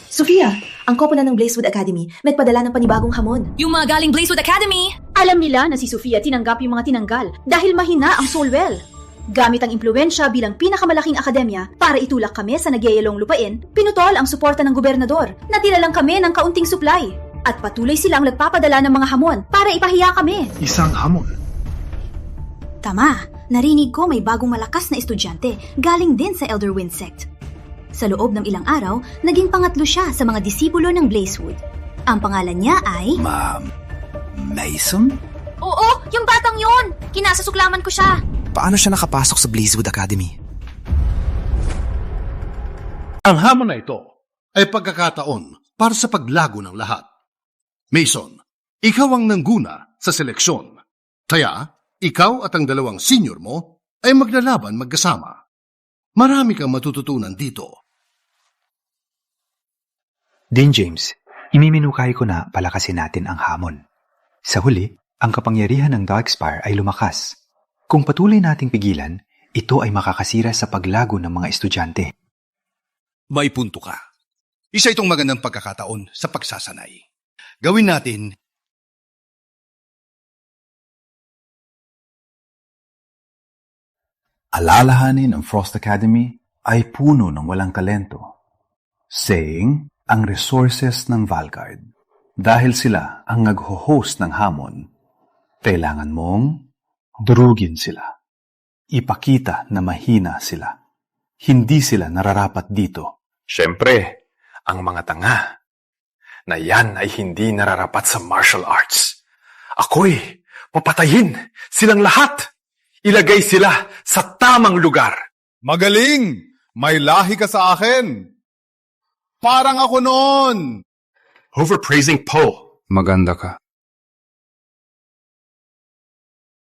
Sofia, ang koponan ng Blazewood Academy nagpadala ng panibagong hamon. Yung mga galing Blazewood Academy! Alam nila na si Sofia tinanggap yung mga tinanggal dahil mahina ang Soulwell. Gamit ang impluensya bilang pinakamalaking akademya para itulak kami sa nagyayalong lupain, pinutol ang suporta ng gobernador. Natira lang kami ng kaunting supply. At patuloy silang nagpapadala ng mga hamon para ipahiya kami. Isang hamon? Tama, narinig ko may bagong malakas na estudyante galing din sa Elderwind Sect. Sa loob ng ilang araw, naging pangatlo siya sa mga disipulo ng Blazewood. Ang pangalan niya ay... Ma'am, Mason? Oo, yung batang yun! Kinasasuklaman ko siya! Paano siya nakapasok sa Blazewood Academy? Ang hamon na ito ay pagkakataon para sa paglago ng lahat. Mason, ikaw ang nangguna sa seleksyon. Kaya, ikaw at ang dalawang senior mo ay maglalaban magkasama. Marami kang matututunan dito. Dean James, imiminukay ko na palakasin natin ang hamon. Sa huli, ang kapangyarihan ng Darkspire ay lumakas. Kung patuloy nating pigilan, ito ay makakasira sa paglago ng mga estudyante. May punto ka. Isa itong magandang pagkakataon sa pagsasanay. Gawin natin alalahanin ang Frost Academy ay puno ng walang talento. Saying ang resources ng Valgard. Dahil sila ang nagho-host ng hamon, kailangan mong durugin sila. Ipakita na mahina sila. Hindi sila nararapat dito. Siyempre, ang mga tanga na yan ay hindi nararapat sa martial arts. Ako'y papatayin silang lahat. Ilagay sila sa tamang lugar. Magaling! May lahi ka sa akin! Parang ako noon! Overpraising Poe. Maganda ka.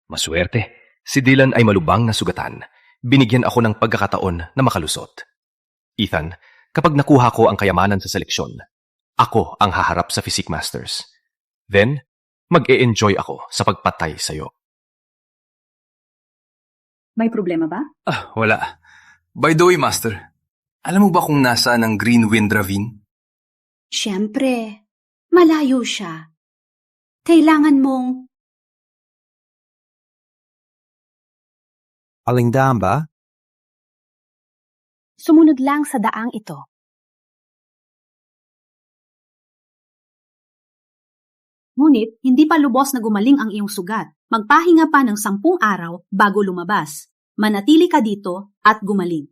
Maswerte. Si Dylan ay malubang na sugatan. Binigyan ako ng pagkakataon na makalusot. Ethan, kapag nakuha ko ang kayamanan sa seleksyon, ako ang haharap sa Physique Masters. Then, mag-e-enjoy ako sa pagpatay sa'yo. May problema ba? Wala. By the way, Master, alam mo ba kung nasaan ang Greenwind Ravine? Siyempre, malayo siya. Kailangan mong... Aling daan ba? Sumunod lang sa daang ito. Ngunit, hindi pa lubos na gumaling ang iyong sugat. Magpahinga pa ng 10 araw bago lumabas. Manatili ka dito at gumaling.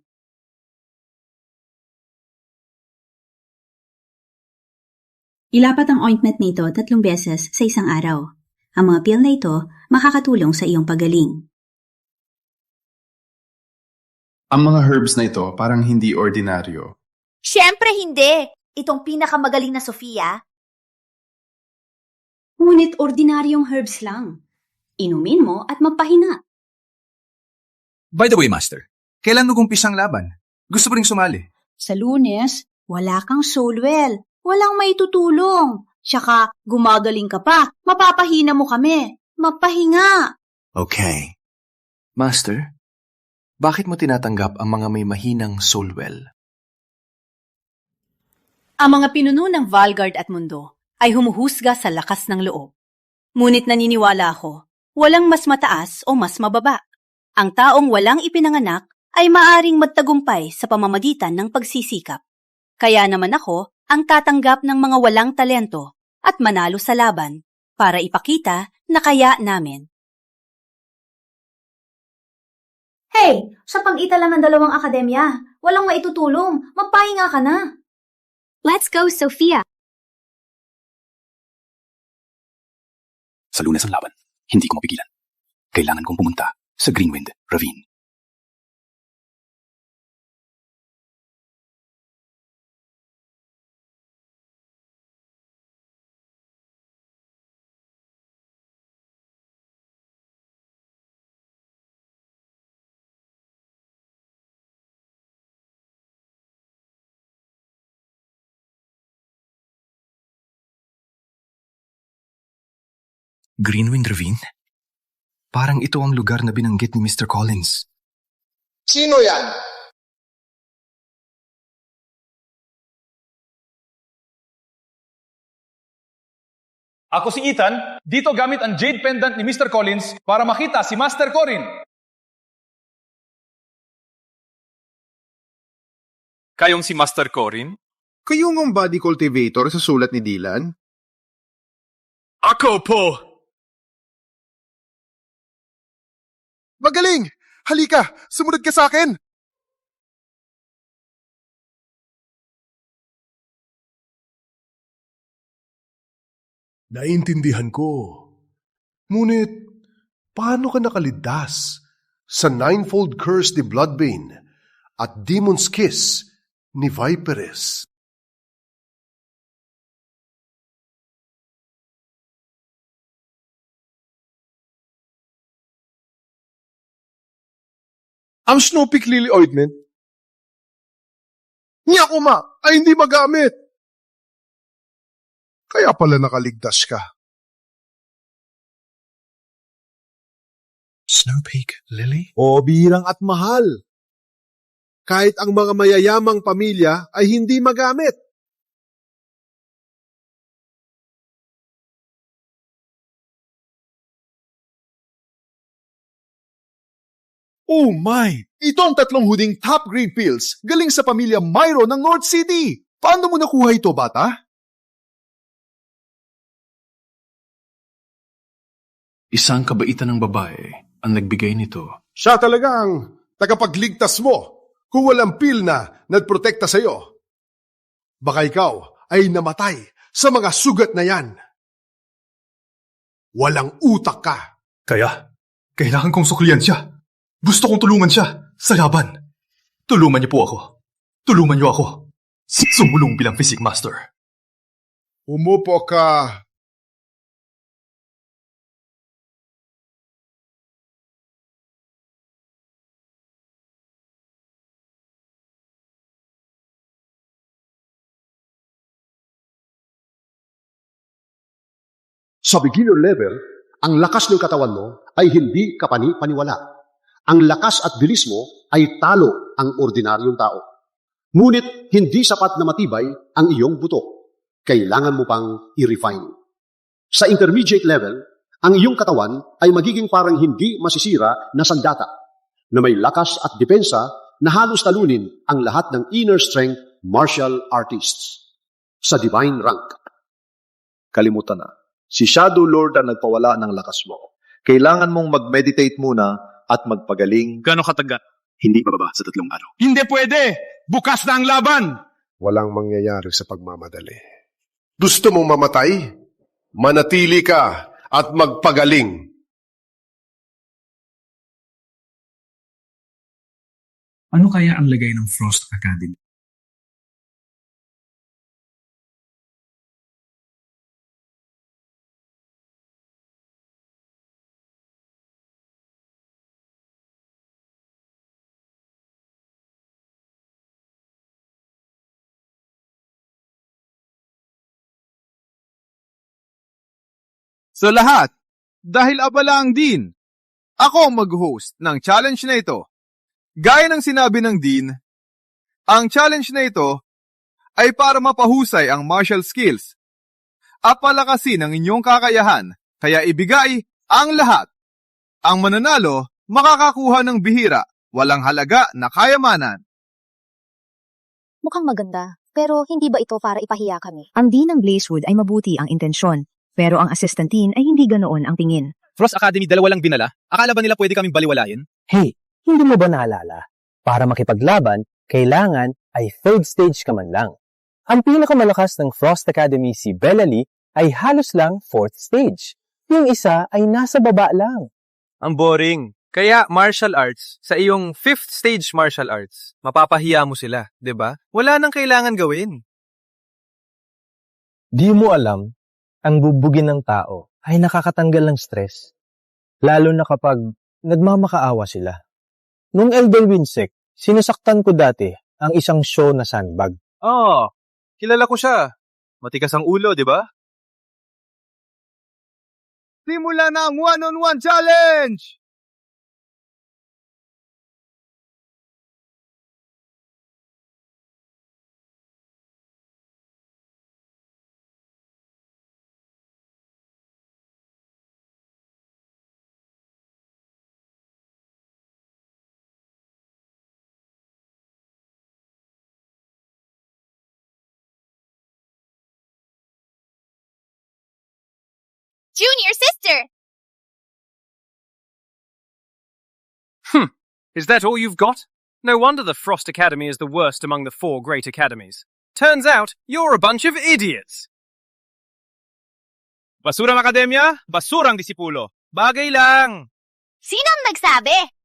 Ilapat ang ointment na ito 3 beses sa isang araw. Ang mga pill na ito makakatulong sa iyong pagaling. Ang mga herbs na ito parang hindi ordinaryo. Siyempre hindi! Itong pinakamagaling na Sofia. Ngunit ordinaryong herbs lang. Inumin mo at magpahinga. By the way, Master, kailan mo kumpisang laban? Gusto mo ring sumali? Sa Lunes, wala kang Soulwell. Walang maitutulong. Tsaka, gumagaling ka pa. Mapapahina mo kami. Magpahinga. Okay. Master, bakit mo tinatanggap ang mga may mahinang Soulwell? Ang mga pinuno ng Valgard at mundo ay humuhusga sa lakas ng loob. Ngunit naniniwala ako, walang mas mataas o mas mababa. Ang taong walang ipinanganak ay maaring magtagumpay sa pamamagitan ng pagsisikap. Kaya naman ako ang tatanggap ng mga walang talento at manalo sa laban para ipakita na kaya namin. Hey, sa pag-ita lang ng 2 akademya, walang maitutulong. Magpahinga ka na. Let's go, Sophia! Sa Lunes ang laban. Hindi ko mapigilan. Kailangan kong pumunta sa Greenwind Ravine. Greenwind Ravine? Parang ito ang lugar na binanggit ni Mr. Collins. Sino yan? Ako si Ethan, dito gamit ang Jade Pendant ni Mr. Collins para makita si Master Corin. Kayong si Master Corin? Kayo ang body cultivator sa sulat ni Dylan? Ako po! Magaling! Halika! Sumunod ka sa akin! Naintindihan ko. Ngunit, paano ka nakaligtas sa ninefold curse ni Bloodbane at Demon's Kiss ni Viperess? Ang Snow Peak Lily Ointment? Nyakuma ay hindi magamit. Kaya pala nakaligtas ka. Snow Peak Lily? O birang at mahal. Kahit ang mga mayayamang pamilya ay hindi magamit. Oh my! Ito ang 3 huding top-grade pills galing sa pamilya Myro ng North City. Paano mo nakuha ito, bata? Isang kabaitan ng babae ang nagbigay nito. Siya talaga ang tagapagligtas mo kung walang pil na nagprotekta sa iyo. Baka ikaw ay namatay sa mga sugat na yan. Walang utak ka. Kaya, kailangan kong suklian siya. Gusto kong tulungan siya sa laban. Tulungan niyo po ako. Tulungan niyo ako. Sumulong bilang Physic Master. Umupo ka. Sa beginner level, ang lakas ng katawan mo ay hindi kapani-paniwala. Ang lakas at bilis mo ay talo ang ordinaryong tao. Ngunit hindi sapat na matibay ang iyong buto. Kailangan mo pang i-refine. Sa intermediate level, ang iyong katawan ay magiging parang hindi masisira na sandata na may lakas at depensa na halos talunin ang lahat ng inner strength martial artists. Sa divine rank. Kalimutan na. Si Shadow Lord ang nagpawala ng lakas mo. Kailangan mong mag-meditate muna at magpagaling. Gano'ng katagal? Hindi bababa sa 3 araw. Hindi pwede! Bukas na ang laban! Walang mangyayari sa pagmamadali. Gusto mong mamatay? Manatili ka at magpagaling. Ano kaya ang lagay ng Frost Academy? Sa lahat, dahil abala ang Dean, ako ang mag-host ng challenge na ito. Gaya ng sinabi ng Dean, ang challenge na ito ay para mapahusay ang martial skills at palakasin ang inyong kakayahan, kaya ibigay ang lahat. Ang mananalo, makakakuha ng bihira, walang halaga na kayamanan. Mukhang maganda, pero hindi ba ito para ipahiya kami? Ang Dean ng Blazewood ay mabuti ang intensyon. Pero ang assistant dean ay hindi ganoon ang tingin. Frost Academy, 2 lang binala? Akala ba nila pwede kaming baliwalayin? Hey, hindi mo ba naalala? Para makipaglaban, kailangan ay 3rd stage ka man lang. Ang pinakamalakas ng Frost Academy si Bella Lee ay halos lang 4th stage. Yung isa ay nasa baba lang. Ang boring. Kaya martial arts, sa iyong 5th stage martial arts, mapapahiya mo sila, 'di ba? Wala nang kailangan gawin. Di mo alam, ang bubugin ng tao ay nakakatanggal ng stress. Lalo na kapag nagmamakaawa sila. Nung Elder Winsec, sinasaktan ko dati ang isang show na sandbag. Oh, kilala ko siya. Matikas ang ulo, 'di ba? Simula na ang one-on-one challenge! Junior sister! Is that all you've got? No wonder the Frost Academy is the worst among the 4 great academies. Turns out, you're a bunch of idiots! Basurang akademya, basurang disipulo. Bagay lang. Sinong nagsabi?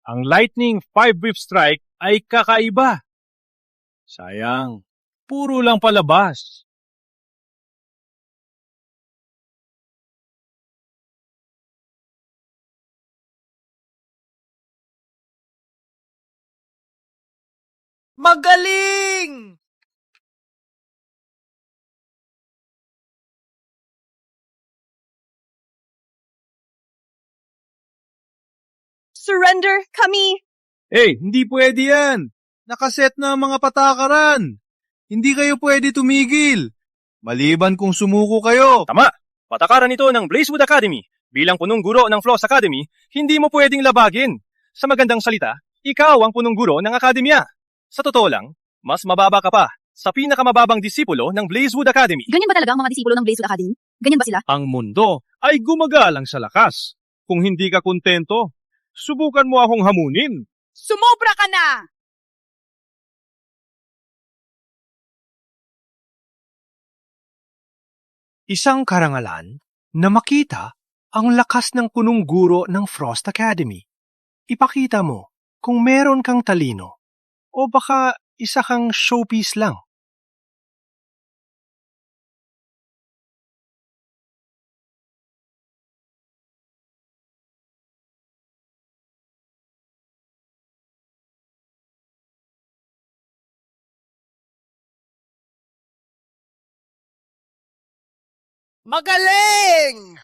Ang Lightning 5-whip strike ay kakaiba. Sayang, puro lang palabas. Magaling! Surrender kami! Hindi pwede yan. Nakaset na ang mga patakaran. Hindi kayo pwede tumigil. Maliban kung sumuko kayo. Tama! Patakaran ito ng Blazewood Academy. Bilang punong guro ng Frost Academy, hindi mo pwedeng labagin. Sa magandang salita, ikaw ang punong guro ng akademya. Sa totoo lang, mas mababa ka pa sa pinakamababang disipulo ng Blazewood Academy. Ganyan ba talaga ang mga disipulo ng Blazewood Academy? Ganyan ba sila? Ang mundo ay gumagalang sa lakas. Kung hindi ka kontento, subukan mo akong hamunin. Sumobra ka na! Isang karangalan na makita ang lakas ng punong guro ng Frost Academy. Ipakita mo kung meron kang talino o baka isa kang showpiece lang. Magaling!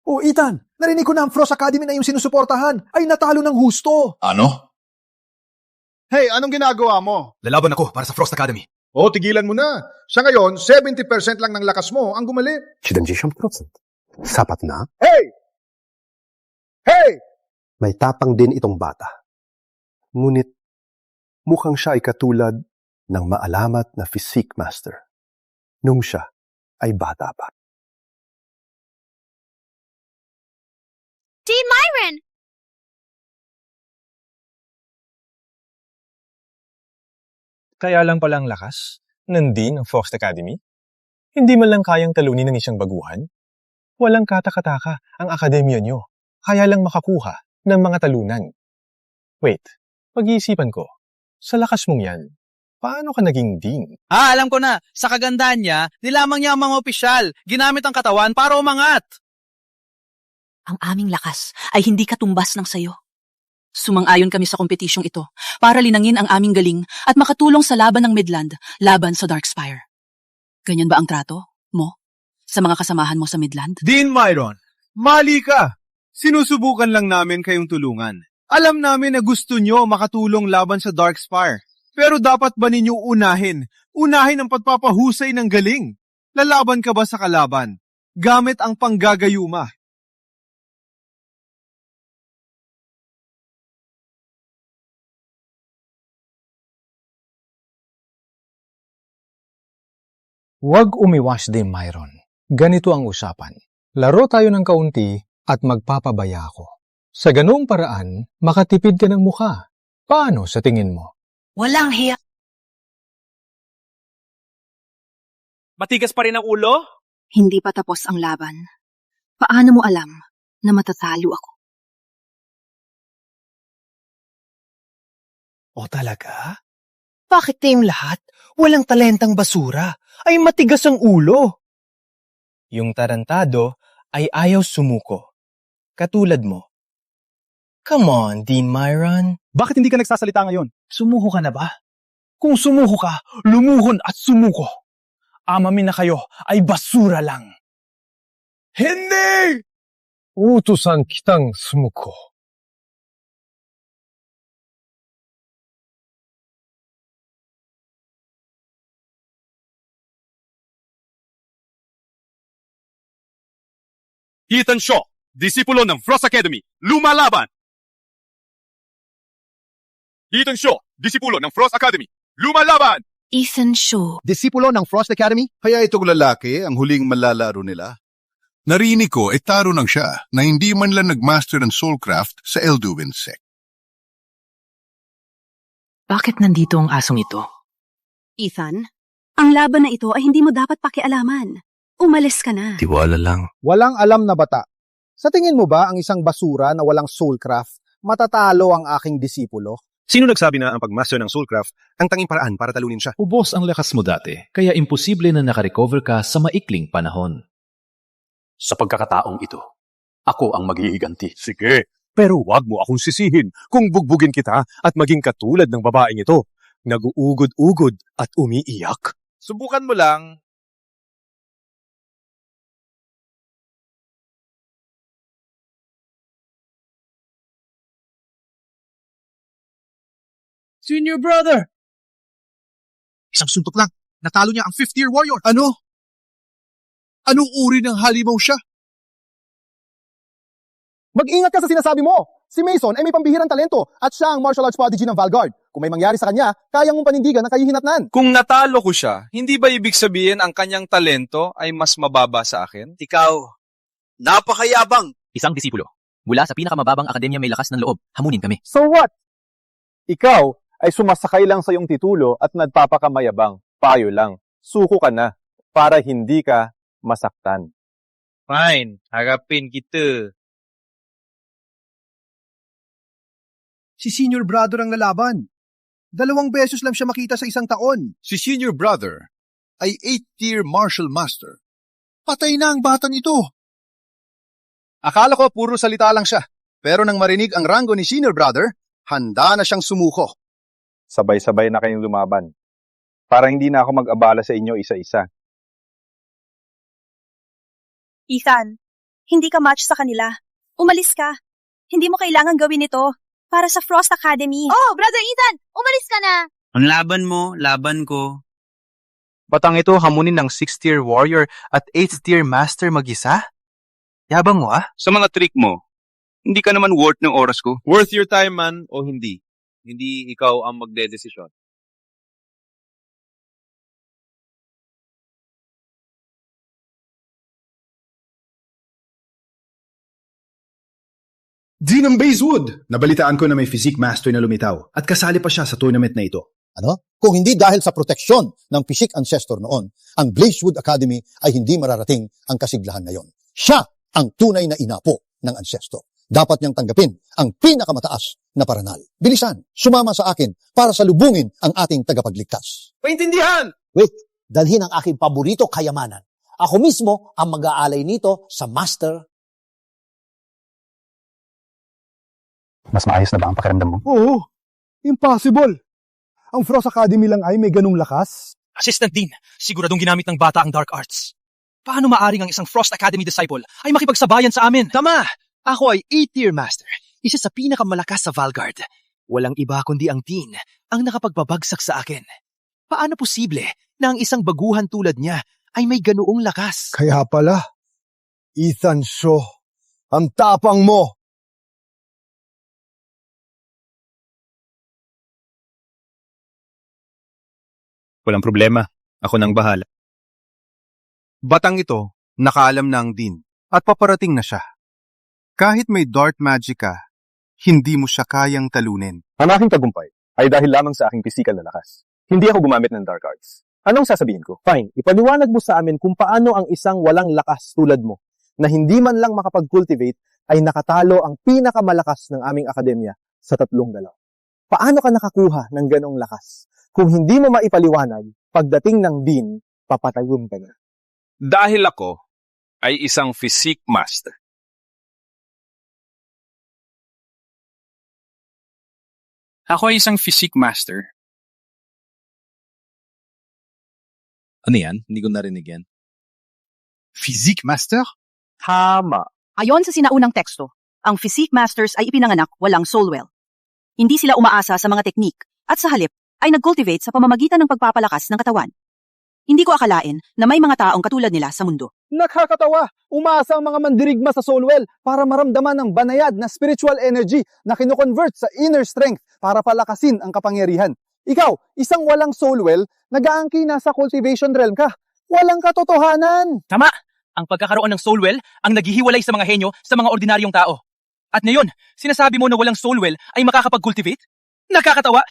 Oh, Ethan, narinig ko na ang Frost Academy na yung sinusuportahan ay natalo ng husto. Ano? Hey, anong ginagawa mo? Lalaban ako para sa Frost Academy. Oh, tigilan mo na. Sa ngayon, 70% lang ng lakas mo ang gumaling. 70%. Sapat na? Hey! Hey! May tapang din itong bata. Ngunit, mukhang siya ay katulad ng maalamat na physique master nung siya ay bata pa. Team Myron! Kaya lang palang lakas ng Dean ng Frost Academy? Hindi man lang kayang talunin ng isang baguhan? Walang katakataka ang akademya nyo. Kaya lang makakuha ng mga talunan. Wait, pag-iisipan ko, sa lakas mong yan, paano ka naging Dean? Alam ko na. Sa kagandahan niya, nilamang niya ang mga opisyal. Ginamit ang katawan para umangat. Ang aming lakas ay hindi katumbas ng sayo. Sumang-ayon kami sa kompetisyong ito para linangin ang aming galing at makatulong sa laban ng Midland, laban sa Darkspire. Ganyan ba ang trato mo sa mga kasamahan mo sa Midland? Dean Myron, mali ka. Sinusubukan lang namin kayong tulungan. Alam namin na gusto nyo makatulong laban sa Darkspire. Pero dapat ba ninyo unahin? Unahin ang pagpapahusay ng galing. Lalaban ka ba sa kalaban? Gamit ang panggagayuma. Huwag umiwas din, Myron. Ganito ang usapan. Laro tayo ng kaunti at magpapabaya ako. Sa ganoong paraan, makatipid ka ng mukha. Paano sa tingin mo? Walang hiya. Matigas pa rin ang ulo? Hindi pa tapos ang laban. Paano mo alam na matatalo ako? O talaga? Bakit kayong lahat walang talentang basura ay matigas ang ulo? Yung tarantado ay ayaw sumuko. Katulad mo. Come on, Dean Myron. Bakit hindi ka nagsasalita ngayon? Sumuko ka na ba? Kung sumuko ka, lumuhon at sumuko. Amamin na kayo ay basura lang. Hindi! Utusan kitang sumuko. Ethan Shaw, disipulo ng Frost Academy, lumalaban! Ethan Shaw, disipulo ng Frost Academy, lumalaban! Ethan Shaw. Disipulo ng Frost Academy? Kaya itong lalaki ang huling malalaro nila. Narinig ko, taro lang siya na hindi man lang nagmaster ng Soulcraft sa Elduin Sect. Bakit nandito ang asong ito? Ethan, ang laban na ito ay hindi mo dapat pakialaman. Umalis ka na. Tiwala lang. Walang alam na bata. Sa tingin mo ba ang isang basura na walang soulcraft matatalo ang aking disipulo? Sino nagsabi na ang pagmaster ng Soulcraft ang tanging paraan para talunin siya? Ubos ang lakas mo dati, kaya imposible na nakarecover ka sa maikling panahon. Sa pagkakataong ito, ako ang maghihiganti. Sige, pero wag mo akong sisihin kung bugbugin kita at maging katulad ng babaeng ito. Nag-uugod-ugod at umiiyak. Subukan mo lang. Senior brother! Isang suntok lang. Natalo niya ang 5th-tier warrior. Ano? Anong uri ng halimaw siya? Mag-ingat ka sa sinasabi mo! Si Mason ay may pambihirang talento at siya ang martial arts prodigy ng Valgard. Kung may mangyari sa kanya, kaya mong panindigan ng kahihinatnan. Kung natalo ko siya, hindi ba ibig sabihin ang kanyang talento ay mas mababa sa akin? Ikaw, napakayabang! Isang disipulo. Mula sa pinakamababang akademya may lakas ng loob, hamunin kami. So what? Ikaw ay sumasakay lang sa iyong titulo at nagpapakamayabang. Payo lang. Suko ka na para hindi ka masaktan. Fine, harapin kita. Si senior brother ang lalaban. 2 beses lang siya makita sa isang taon. Si senior brother ay 8th-tier martial master. Patay na ang batang ito. Akala ko puro salita lang siya. Pero nang marinig ang ranggo ni senior brother, handa na siyang sumuko. Sabay-sabay na kayong lumaban. Para hindi na ako mag-abala sa inyo isa-isa. Ethan, hindi ka match sa kanila. Umalis ka. Hindi mo kailangan gawin ito para sa Frost Academy. Oh, Brother Ethan, umalis ka na. Ang laban mo, laban ko. Batang ito hamunin ng 6th-tier warrior at 8th-tier master mag-isa? Yabang mo Sa mga trick mo, hindi ka naman worth ng oras ko. Worth your time man o hindi. Hindi ikaw ang magdedesisyon. Dean ng Bazewood! Nabalitaan ko na may physique master na lumitaw at kasali pa siya sa tournament na ito. Ano? Kung hindi dahil sa proteksyon ng physique ancestor noon, ang Blazewood Academy ay hindi mararating ang kasiglahan ngayon. Siya ang tunay na inapo ng ancestor. Dapat niyang tanggapin ang pinakamataas na paranal. Bilisan, sumama sa akin para salubungin ang ating tagapagligtas. Paintindihan! Wait, dalhin ang aking paborito kayamanan. Ako mismo ang mag-aalay nito sa master. Mas maayos na ba ang pakiramdam mo? Oo, impossible. Ang Frost Academy lang ay may ganung lakas. Assistant Dean, siguradong ginamit ng bata ang dark arts. Paano maaring ang isang Frost Academy disciple ay makipagsabayan sa amin? Tama! Ako ay 8th-tier master, isa sa pinakamalakas sa Valgard. Walang iba kundi ang Dean ang nakapagpabagsak sa akin. Paano posible na ang isang baguhan tulad niya ay may ganoong lakas? Kaya pala, Ethan Shaw, ang tapang mo! Walang problema. Ako nang bahala. Batang ito, nakaalam na ang Dean at paparating na siya. Kahit may dark magic ka, hindi mo siya kayang talunin. Ang aking tagumpay ay dahil lamang sa aking pisikal na lakas. Hindi ako gumamit ng dark arts. Anong sasabihin ko? Fine, ipaliwanag mo sa amin kung paano ang isang walang lakas tulad mo, na hindi man lang makapag-cultivate, ay nakatalo ang pinakamalakas ng aming akademya sa 3-2. Paano ka nakakuha ng ganong lakas? Kung hindi mo maipaliwanag, pagdating ng Dean, papatayon ka na. Dahil ako ay isang physique master. Ako ay isang physique master. Ano yan? Hindi ko narinig yan. Physique master? Tama. Ayon sa sinaunang teksto, ang Physique Masters ay ipinanganak walang soul well. Hindi sila umaasa sa mga teknik at sa halip ay nag-cultivate sa pamamagitan ng pagpapalakas ng katawan. Hindi ko akalain na may mga taong katulad nila sa mundo. Nakakatawa! Umaasa ang mga mandirigma sa soulwell para maramdaman ang banayad na spiritual energy na kinoconvert sa inner strength para palakasin ang kapangyarihan. Ikaw, isang walang soulwell, nag-aangkin na sa cultivation realm ka. Walang katotohanan! Tama! Ang pagkakaroon ng soulwell ang naghihiwalay sa mga henyo sa mga ordinaryong tao. At ngayon, sinasabi mo na walang soulwell ay makakapag-cultivate? Nakakatawa!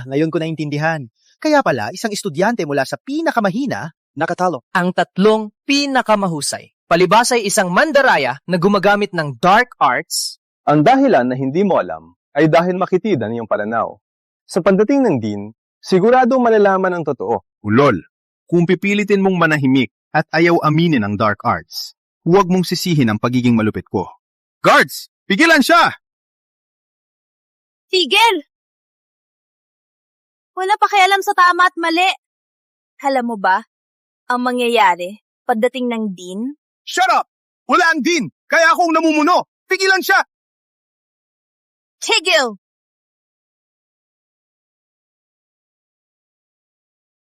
Ngayon ko naintindihan. Kaya pala, isang estudyante mula sa pinakamahina, nakatalo. Ang 3 pinakamahusay. Palibas ay isang mandaraya na gumagamit ng dark arts. Ang dahilan na hindi mo alam ay dahil makitid ang iyong pananaw. Sa pagdating ng Dean, sigurado malalaman ang totoo. Ulol, kung pipilitin mong manahimik at ayaw aminin ang dark arts, huwag mong sisihin ang pagiging malupit ko. Guards! Pigilan siya! Tigil! Wala pakialam sa tama at mali. Alam mo ba, ang mangyayari pagdating ng Dean? Shut up! Wala ang Dean! Kaya akong namumuno! Pigilan siya! Tigil!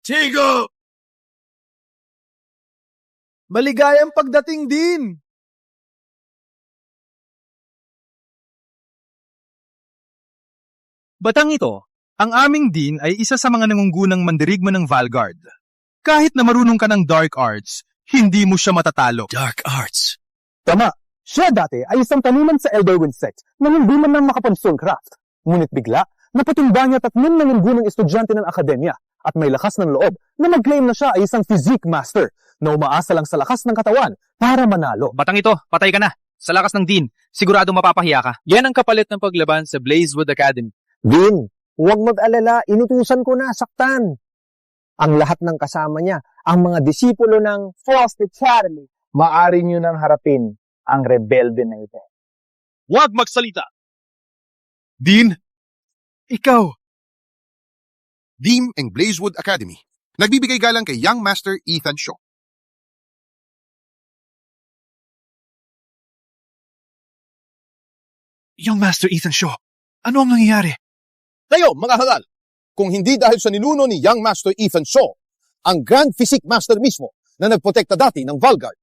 Tigil! Maligayang pagdating din! Batang ito, ang aming Dean ay isa sa mga nangungunang mandirigma ng Valgard. Kahit na marunong ka ng dark arts, hindi mo siya matatalo. Dark arts? Tama. Siya dati ay isang tanunan sa Elderwind sect na hindi man lang makapag-soulcraft. Ngunit bigla, napatumba niya 3 nangungunang estudyante ng akademya at may lakas ng loob na mag-claim na siya ay isang physique master na umaasa lang sa lakas ng katawan para manalo. Batang ito, patay ka na. Sa lakas ng Dean, sigurado mapapahiya ka. Yan ang kapalit ng paglaban sa Blazewood Academy. Dean, huwag mag-alala, inutusan ko na, saktan. Ang lahat ng kasama niya, ang mga disipulo ng Frosted Academy, maaari niyo nang harapin ang rebelde na ito. Huwag magsalita! Dean, ikaw! Dean ng Blazewood Academy. Nagbibigay galang kay Young Master Ethan Shaw. Young Master Ethan Shaw, ano ang nangyayari? Kayo, mga halal, kung hindi dahil sa ninuno ni Young Master Ethan Shaw, ang Grand Physique Master mismo na nagprotekta dati ng Valgard,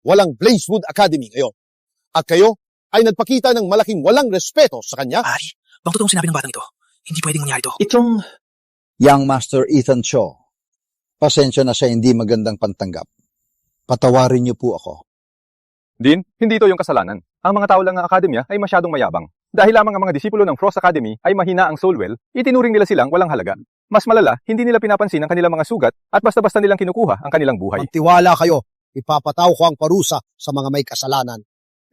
walang Blazewood Academy ngayon. At kayo ay nagpakita ng malaking walang respeto sa kanya. Ari, bang totoong sinabi ng batang ito? Hindi pwedeng mangyari ito. Itong Young Master Ethan Shaw, pasensya na sa hindi magandang pantanggap. Patawarin niyo po ako. Dean, hindi ito yung kasalanan. Ang mga tao lang ng akademya ay masyadong mayabang. Dahil lamang ang mga disipulo ng Frost Academy ay mahina ang soulwell, itinuring nila silang walang halaga. Mas malala, hindi nila pinapansin ang kanilang mga sugat at basta-basta nilang kinukuha ang kanilang buhay. Magtiwala kayo, ipapataw ko ang parusa sa mga may kasalanan.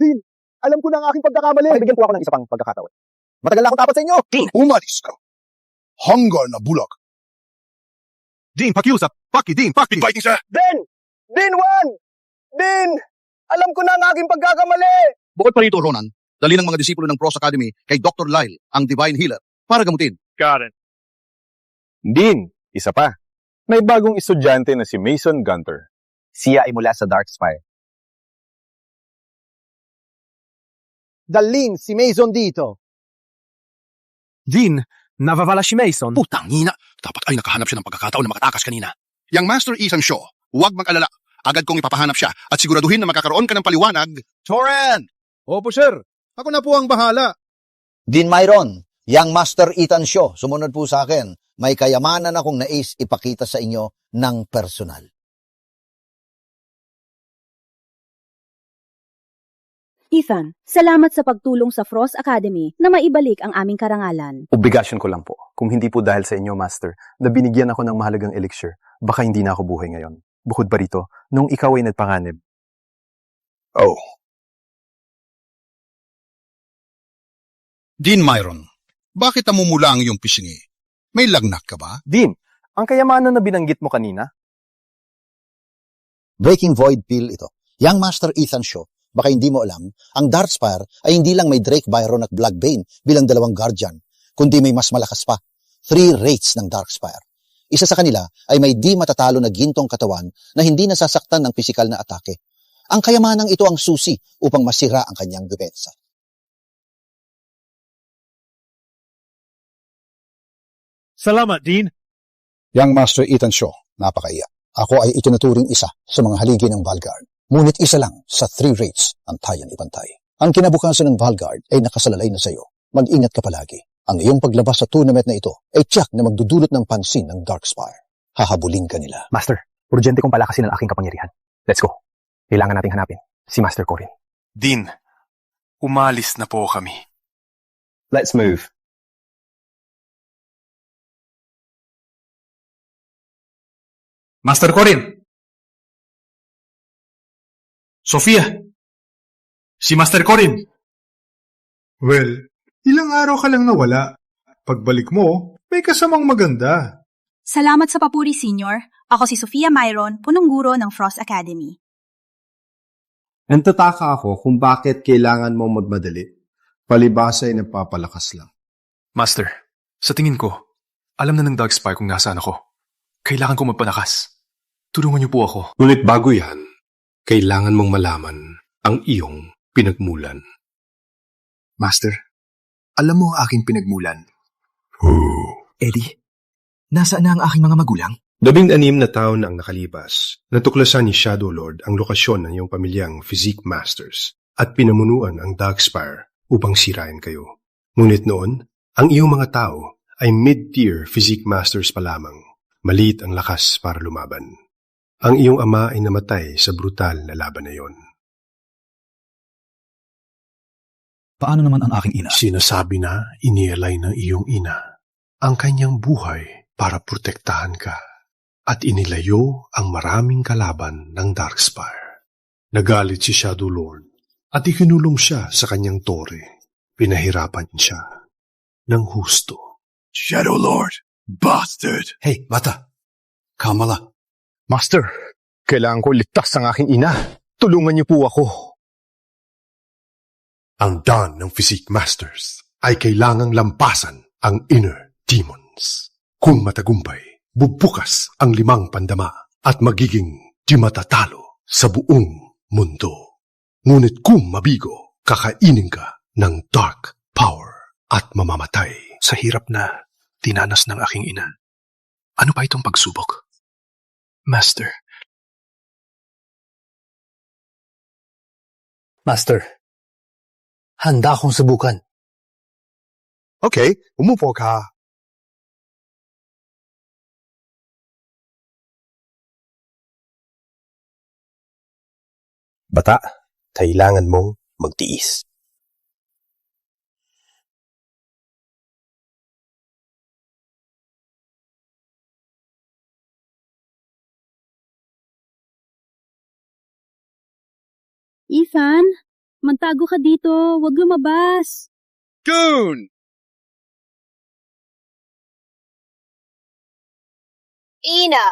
Dean, alam ko na ang aking pagkakamali. Bigyan po ako ng isa pang pagkakataon. Matagal na akong tapat sa inyo. Dean, umalis ka. Hanggar na bulag. Dean, pakiusap! Paki, Dean, paki! Fighting siya! Dean! Dean 1! Dean! Alam ko na ang aking pagkakamali! Bukod pa rito, Ronan, dali ng mga disipulo ng Frost Academy kay Dr. Lyle, ang Divine Healer, para gamutin. Got it. Dean, isa pa. May bagong estudyante na si Mason Gunter. Siya ay mula sa Darkspire. Dalhin si Mason dito. Dean, nawavala si Mason. Putang ina, dapat ay nakahanap siya ng pagkakataon na makatakas kanina. Young Master Ethan Shaw, huwag mag-alala. Agad kong ipapahanap siya at siguraduhin na makakaroon ka ng paliwanag. Toran! Opo, sir. Ako na po ang bahala. Dean Myron, Young Master Ethan Shaw, sumunod po sa akin. May kayamanan akong nais ipakita sa inyo ng personal. Ethan, salamat sa pagtulong sa Frost Academy na maibalik ang aming karangalan. Obligasyon ko lang po. Kung hindi po dahil sa inyo, Master, na binigyan ako ng mahalagang elixir, baka hindi na ako buhay ngayon. Bukod pa rito, nung ikaw ay nagpanganib. Oh. Dean Myron, bakit namumula ang iyong pisngi? May lagnat ka ba? Dean, ang kayamanan na binanggit mo kanina? Breaking Void pill ito. Young Master Ethan Shaw, baka hindi mo alam, ang Darkspire ay hindi lang may Drake Byron at Blackbane bilang dalawang guardian, kundi may mas malakas pa, 3 wraiths ng Darkspire. Isa sa kanila ay may di matatalo na gintong katawan na hindi nasasaktan ng pisikal na atake. Ang kayamanang ito ang susi upang masira ang kanyang depensa. Salamat, Dean. Young Master Ethan Shaw, napakaiyak. Ako ay itinuturing isa sa mga haligi ng Valguard. Ngunit isa lang sa 3 wraiths ang tayan ipantay. Ang kinabukasan ng Valguard ay nakasalalay na sa iyo. Mag-ingat ka palagi. Ang iyong paglabas sa tournament na ito ay tiyak na magdudulot ng pansin ng Darkspire. Hahabulin ka nila. Master, urgente kong palakasin ang aking kapangyarihan. Let's go. Kailangan nating hanapin si Master Corin. Dean, umalis na po kami. Let's move. Master Corin! Sofia! Si Master Corin! Well, ilang araw ka lang nawala. Pagbalik mo, may kasamang maganda. Salamat sa papuri, Senior. Ako si Sofia Myron, punong guro ng Frost Academy. Nantataka ako kung bakit kailangan mo magmadali. Palibasa ay nagpapalakas lang. Master, sa tingin ko, alam na ng Darkspire kung nasaan ako. Kailangan ko magpalakas. Tulungan niyo po ako. Ngunit bago yan, kailangan mong malaman ang iyong pinagmulan. Master, alam mo ang aking pinagmulan. Eddie, nasaan na ang aking mga magulang? 16 na taon na ang nakalipas, natuklasan ni Shadow Lord ang lokasyon ng iyong pamilyang Physique Masters at pinamunuan ang Darkspire upang sirain kayo. Ngunit noon, ang iyong mga tao ay mid-tier Physique Masters pa lamang. Maliit ang lakas para lumaban. Ang iyong ama ay namatay sa brutal na laban na iyon. Paano naman ang aking ina? Sinasabi na inialay ng iyong ina ang kanyang buhay para protektahan ka at inilayo ang maraming kalaban ng Darkspire. Nagalit si Shadow Lord at ikinulong siya sa kanyang tore. Pinahirapan siya ng husto. Shadow Lord! Bastard! Hey, bata! Kamala. Master, kailangan ko ligtas ang aking ina. Tulungan niyo po ako. Ang dawn ng Physique Masters ay kailangang lampasan ang inner demons. Kung matagumpay, bubukas ang 5 pandama at magiging di matatalo sa buong mundo. Ngunit kung mabigo, kakainin ka ng dark power at mamamatay. Sa hirap na tinanas ng aking ina, ano pa itong pagsubok? Master. Master, handa akong subukan. Okay, umupo ka. Bata, kailangan mong magtiis. Ethan, magtago ka dito. Huwag lumabas. Goon! Ina!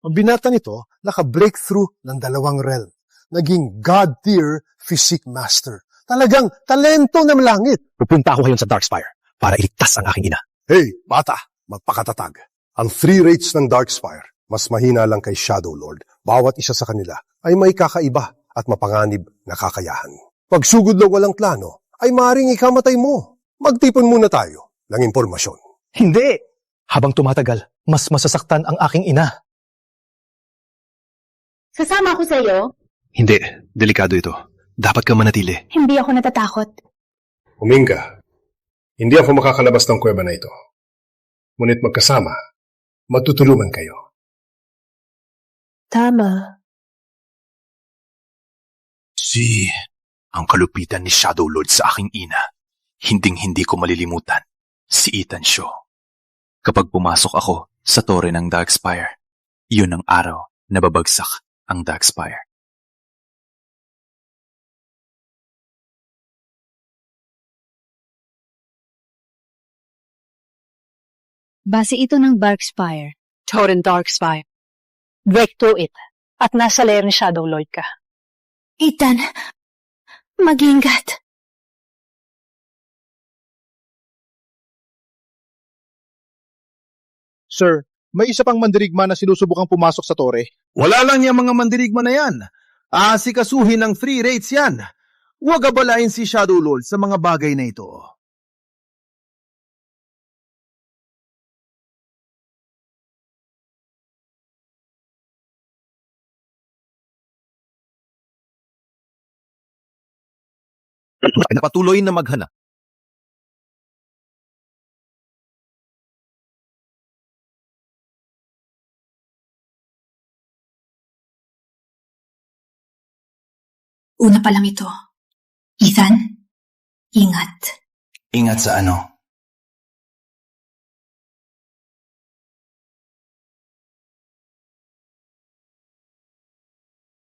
Ang binata nito, naka-breakthrough ng 2 realm. Naging God-tier Physique Master. Talagang talento ng langit. Pupunta ako ngayon sa Darkspire para iligtas ang aking ina. Hey, bata, magpakatatag. Ang 3 wraiths ng Darkspire, mas mahina lang kay Shadow Lord. Bawat isa sa kanila ay may kakaiba at mapanganib na kakayahan. Pagsugod na walang plano, ay maaaring ikamatay mo. Magtipon muna tayo ng impormasyon. Hindi! Habang tumatagal, mas masasaktan ang aking ina. Sasama ako sa'yo? Hindi, delikado ito. Dapat ka manatili. Hindi ako natatakot. Huminga. Hindi ako makakalabas ng kuweba na ito. Ngunit magkasama, matutulungan kayo. Tama. Ang kalupitan ni Shadow Lord sa aking ina. Hinding-hindi ko malilimutan. Si Ethan Shaw. Kapag pumasok ako sa tore ng Darkspire, yun ang araw na babagsak ang Darkspire. Base ito ng Darkspire. Torrent Darkspire. Break through it. At nasa lair ni Shadow Lord ka. Ethan, mag-ingat. Sir, may isa pang mandirigma na sinusubukang pumasok sa tore. Wala lang yung mga mandirigma na yan. Aasikasuhin ng 3 rates yan. Huwag abalain si Shadow Lord sa mga bagay na ito. Patuloy na maghanap. Una pa lang ito. Ethan, ingat. Ingat sa ano?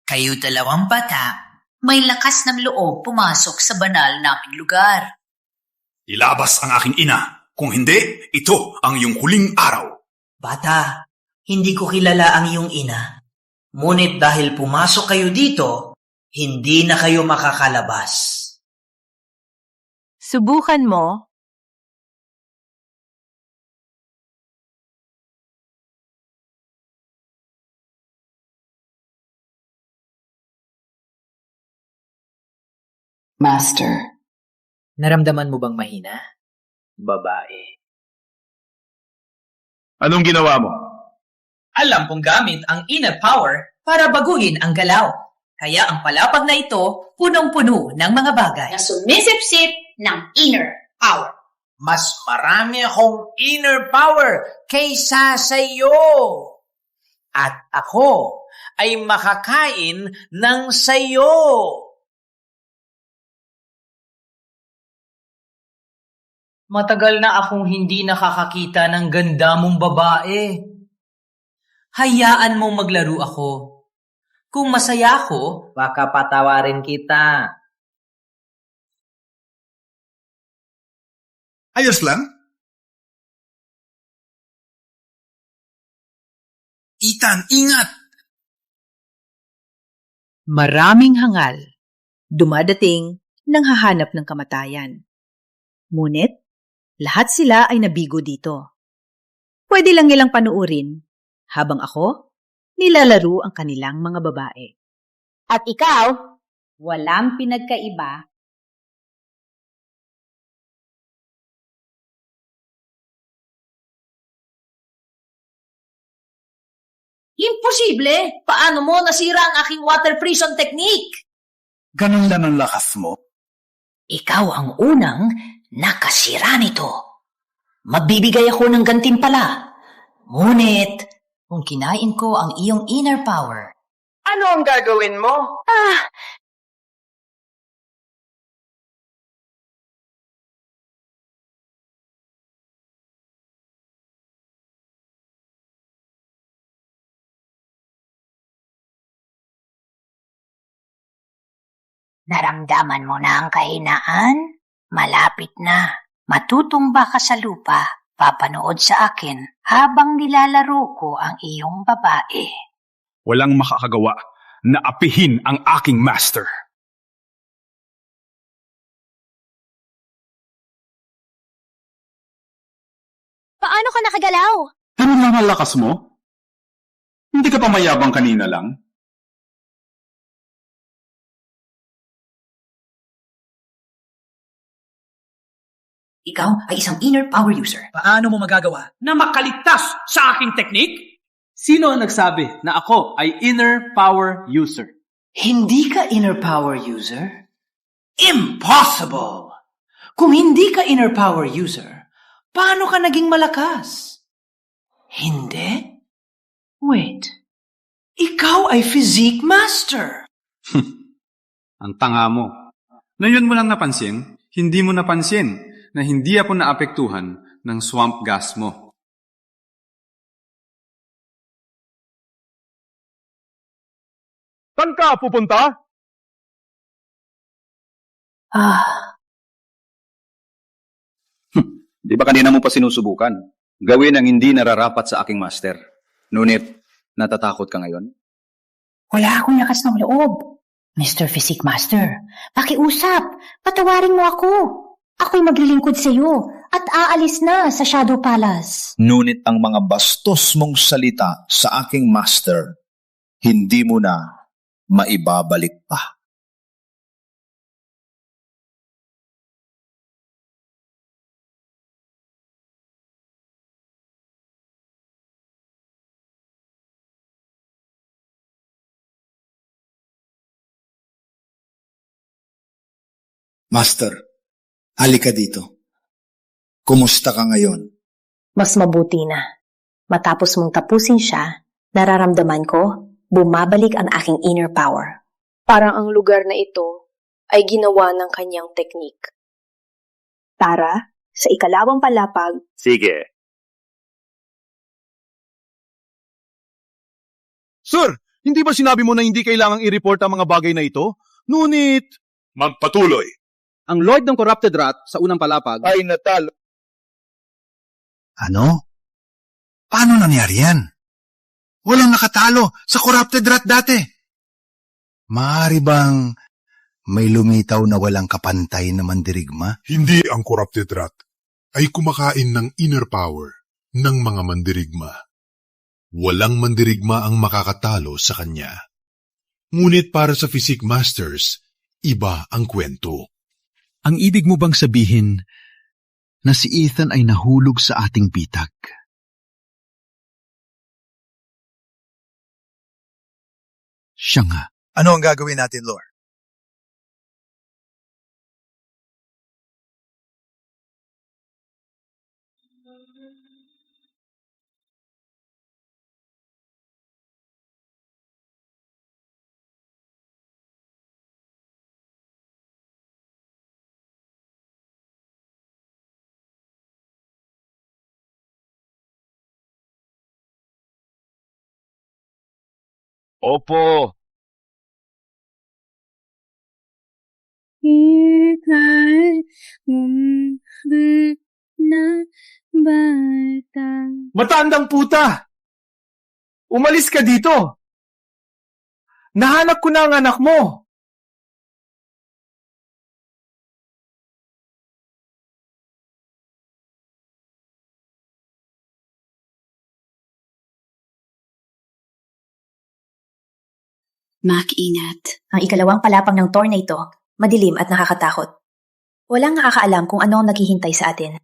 Kayo dalawang bata, may lakas ng loob pumasok sa banal naming lugar. Ilabas ang aking ina. Kung hindi, ito ang iyong huling araw. Bata, hindi ko kilala ang iyong ina. Ngunit dahil pumasok kayo dito, hindi na kayo makakalabas. Subukan mo. Master. Naramdaman mo bang mahina? Babae. Anong ginawa mo? Alam kong gamit ang inner power para baguhin ang galaw. Kaya ang palapag na ito, punong-puno ng mga bagay. Na sumisip-sip ng inner power. Mas marami akong inner power kaysa sa iyo. At ako ay makakain ng sayo. Matagal na akong hindi nakakakita ng ganda mong babae. Hayaan mong maglaro ako. Kung masaya ako, baka patawarin kita. Ayos lang. Ethan, ingat! Maraming hangal. Dumadating nang hahanap ng kamatayan. Ngunit, lahat sila ay nabigo dito. Pwede lang nilang panuurin habang ako nilalaro ang kanilang mga babae. At ikaw, walang pinagkaiba. Imposible! Paano mo nasira ang aking water prison technique? Ganun lang ang lakas mo. Ikaw ang unang nakasira nito. Magbibigay ako ng gantimpala. Ngunit, kung kinain ko ang iyong inner power, Ano ang gagawin mo? naramdaman mo na ang kahinaan? Malapit na. Matutumba ka sa lupa. Papanood sa akin habang nilalaro ko ang iyong babae. Walang makakagawa na apihin ang aking master. Paano ka nakagalaw? Ano lang ang lakas mo? Hindi ka pa mayabang kanina lang? Ikaw ay isang inner power user. Paano mo magagawa na makaligtas sa aking technique? Sino ang nagsabi na ako ay inner power user? Hindi ka inner power user? Impossible! Kung hindi ka inner power user, paano ka naging malakas? Hindi? Wait. Ikaw ay physique master. Ang tanga mo. Ngayon mo lang napansin, hindi mo napansin na hindi ako naapektuhan ng swamp gas mo. Saan ka pupunta? Di ba kanina mo pa sinusubukan? Gawin ang hindi nararapat sa aking master. Ngunit, natatakot ka ngayon? Wala akong lakas ng loob. Mr. Physique Master, pakiusap, patawarin mo ako. Ako'y maglilingkod sa iyo at aalis na sa Shadow Palace. Ngunit ang mga bastos mong salita sa aking master, hindi mo na maibabalik pa. Master, halika dito. Kumusta ka ngayon? Mas mabuti na. Matapos mong tapusin siya, nararamdaman ko, bumabalik ang aking inner power. Parang ang lugar na ito ay ginawa ng kanyang teknik. Tara, sa ikalawang palapag. Sige. Sir, hindi ba sinabi mo na hindi kailangang i-report ang mga bagay na ito? Ngunit... Magpatuloy. Ang Lord ng Corrupted Rat sa unang palapag ay natalo. Ano? Paano nangyari yan? Walang nakatalo sa Corrupted Rat dati. Maaari bang may lumitaw na walang kapantay na mandirigma? Hindi ang Corrupted Rat ay kumakain ng inner power ng mga mandirigma. Walang mandirigma ang makakatalo sa kanya. Ngunit para sa Physique Masters, iba ang kwento. Ang ibig mo bang sabihin na si Ethan ay nahulog sa ating bitag? Siya nga. Ano ang gagawin natin, Lord? Opo. Matandang puta! Umalis ka dito! Nahanap ko na ang anak mo! Mac, ingat. Ang ikalawang palapag ng tornado, madilim at nakakatakot. Walang nakakaalam kung ano ang naghihintay sa atin.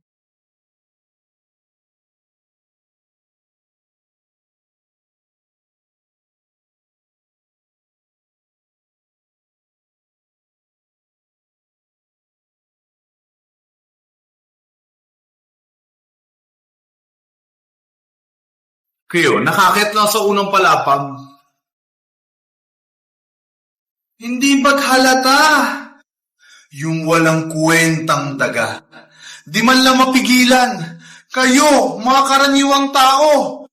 Kayo, nakakit lang sa unang palapag. Hindi ba't halata? Yung walang kwentang daga. Di man lang mapigilan. Kayo, mga karaniwang tao.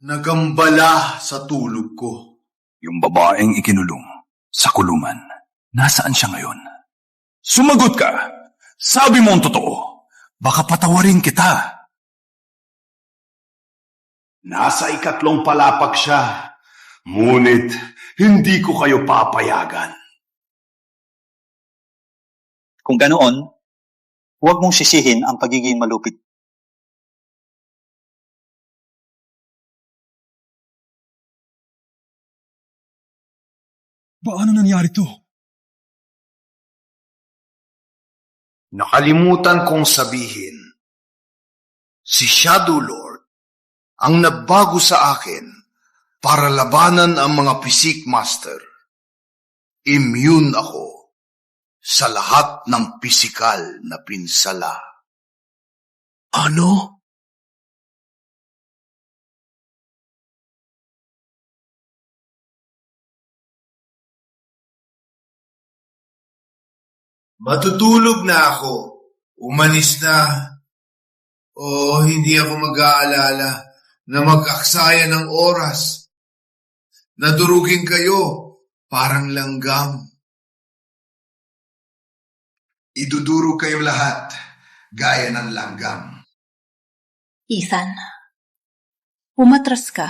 Nagambala sa tulog ko. Yung babaeng ikinulong sa kulungan, nasaan siya ngayon? Sumagot ka! Sabi mo ang totoo. Baka patawarin kita. Nasa ikatlong palapag siya. Ngunit, hindi ko kayo papayagan. Kung ganoon, huwag mong sisihin ang pagiging malupit. Paano nangyari to? Nakalimutan kong sabihin, si Shadow Lord ang nagbago sa akin para labanan ang mga Physique Master. Immune ako sa lahat ng pisikal na pinsala. Ano? Matutulog na ako. Umalis na. O hindi ako mag-aalala na mag-aksaya ng oras. Nadurugin kayo, parang langgam. Iduduro kayo lahat, gaya ng langgam. Ethan, umatras ka.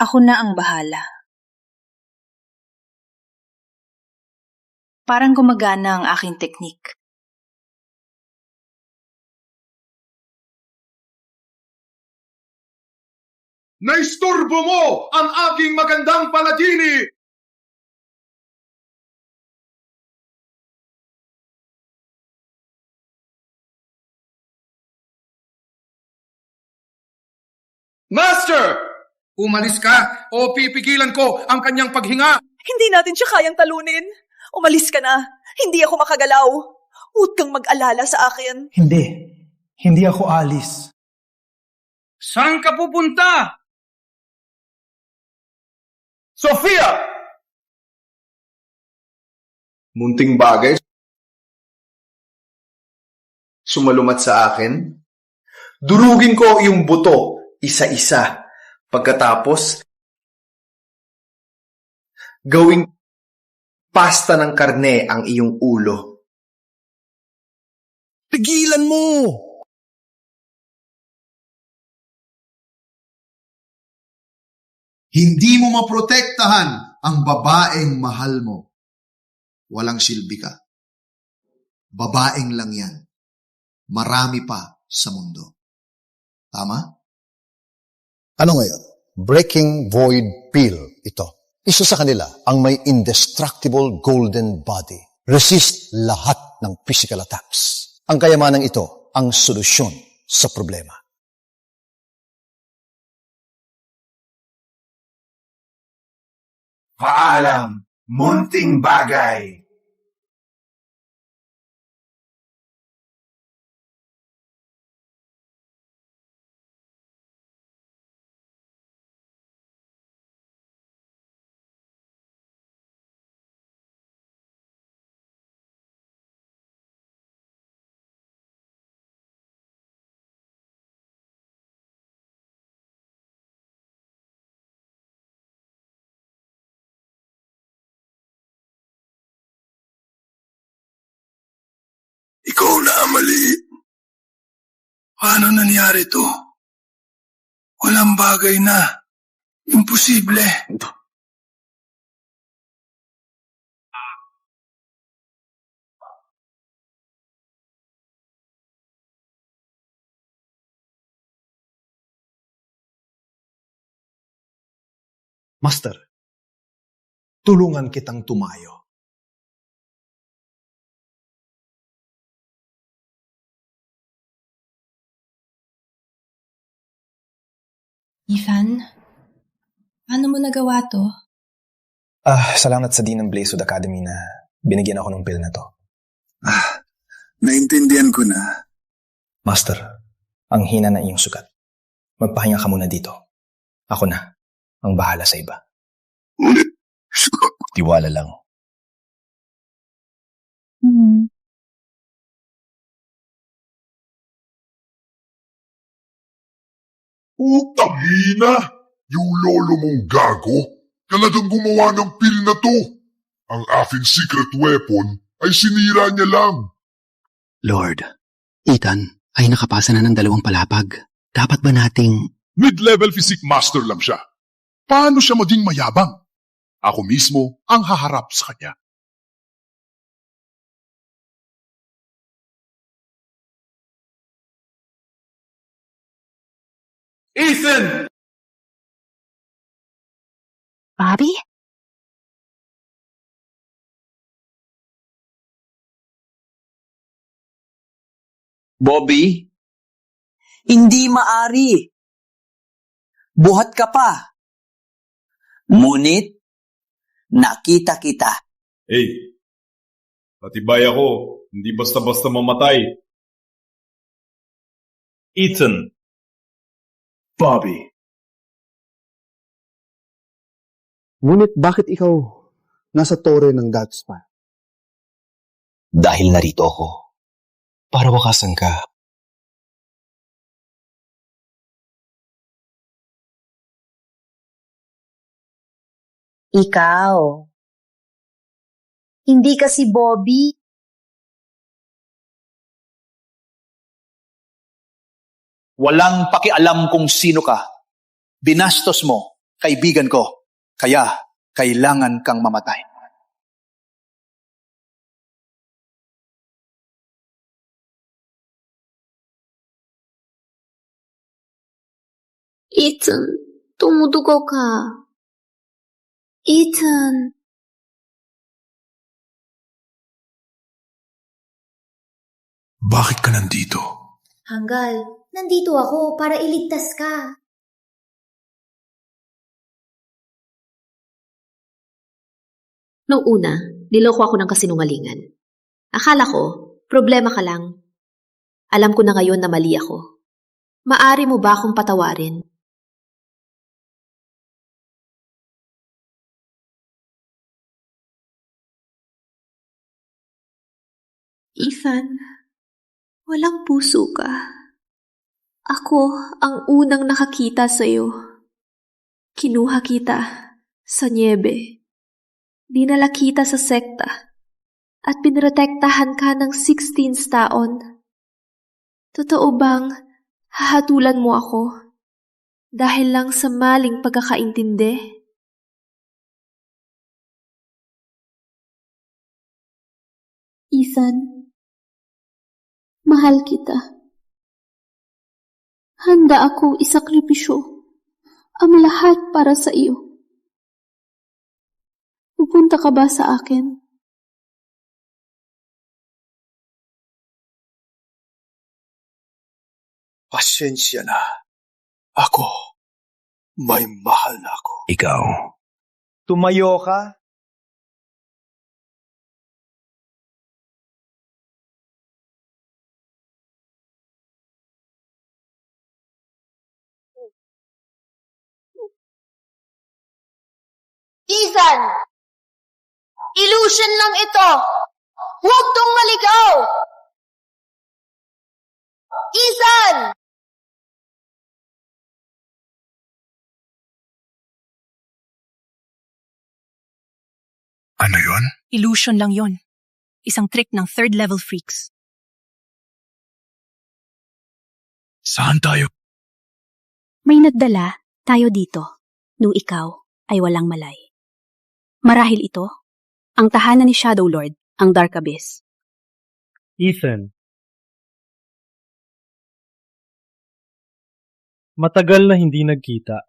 Ako na ang bahala. Parang gumagana ang aking teknik. Naisturbo mo ang aking magandang paladini! Master! Umalis ka o pipigilan ko ang kanyang paghinga. Hindi natin siya kayang talunin. Umalis ka na. Hindi ako makagalaw. Huwag kang mag-alala sa akin. Hindi. Hindi ako alis. Saan ka pupunta? Sofia! Munting bagay. Sumalumat sa akin. Durugin ko yung buto, isa-isa. Pagkatapos, gawing pasta ng karne ang iyong ulo. Pigilan mo! Hindi mo maprotektahan ang babaeng mahal mo. Walang silbi ka. Babaeng lang yan. Marami pa sa mundo. Tama? Ano ngayon? Breaking Void Pill ito. Isa sa kanila ang may indestructible golden body. Resist lahat ng physical attacks. Ang kayamanang ito ang solusyon sa problema. Paalam, munting bagay. Ikaw na ang mali. Paano nangyari to? Walang bagay na. Imposible. Master, tulungan kitang tumayo. Ethan, paano mo nagawa to? Salamat sa Dean ng Blazewood Academy na binigyan ako ng pill na to. Naintindihan ko na. Master, ang hina na iyong sugat. Magpahinga ka muna dito. Ako na, ang bahala sa iba. Tiwala lang. Utang ina! Yung lolo mong gago, talagang gumawa ng pill na to. Ang aking secret weapon ay sinira niya lang. Lord, Ethan ay nakapasa na ng 2 palapag. Dapat ba nating... Mid-level physique master lang siya. Paano siya maging mayabang? Ako mismo ang haharap sa kanya. Ethan! Bobby? Bobby? Hindi maari. Buhat ka pa. Ngunit, nakita kita. Hey, patibay ako. Hindi basta-basta mamatay. Ethan. Bobby. Ngunit bakit ikaw nasa tore ng Dark Spire? Dahil narito ako, para wakasan ka. Ikaw. Hindi ka si Bobby. Walang pakialam kung sino ka. Binastos mo, kaibigan ko. Kaya, kailangan kang mamatay. Ethan, tumudugo ka. Ethan. Bakit ka nandito? Hanggal, nandito ako para iligtas ka. Noong una, niloko ako ng kasinungalingan. Akala ko, problema ka lang. Alam ko na ngayon na mali ako. Maari mo ba akong patawarin? Ethan, walang puso ka. Ako ang unang nakakita sa'yo. Kinuha kita sa niebe. Dinala kita sa sekta at pinrotektahan ka ng 16 taon. Totoo bang hahatulan mo ako dahil lang sa maling pagkakaintindi? Ethan, mahal kita. Handa ako isakripisyo ang lahat para sa iyo. Pupunta ka ba sa akin? Pasensya na. Ako, may mahal na ako. Ikaw. Tumayo ka? Ethan! Illusion lang ito! Huwag tong maligaw! Ethan! Ano yon? Illusion lang yon. Isang trick ng third-level freaks. Saan tayo? May nagdala tayo dito nung ikaw ay walang malay. Marahil ito, ang tahanan ni Shadow Lord, ang Dark Abyss. Ethan. Matagal na hindi nagkita.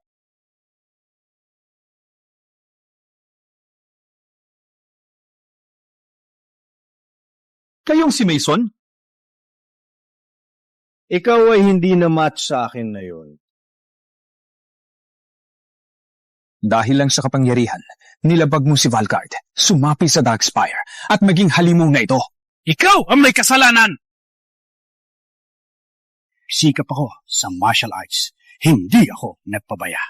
Kayong si Mason? Ikaw ay hindi na match sa akin na yun. Dahil lang sa kapangyarihan, nilabag mo si Valgard, sumapi sa Darkspire, at maging halimong na ito. Ikaw ang may kasalanan! Sikap ako sa martial arts. Hindi ako nagpabaya.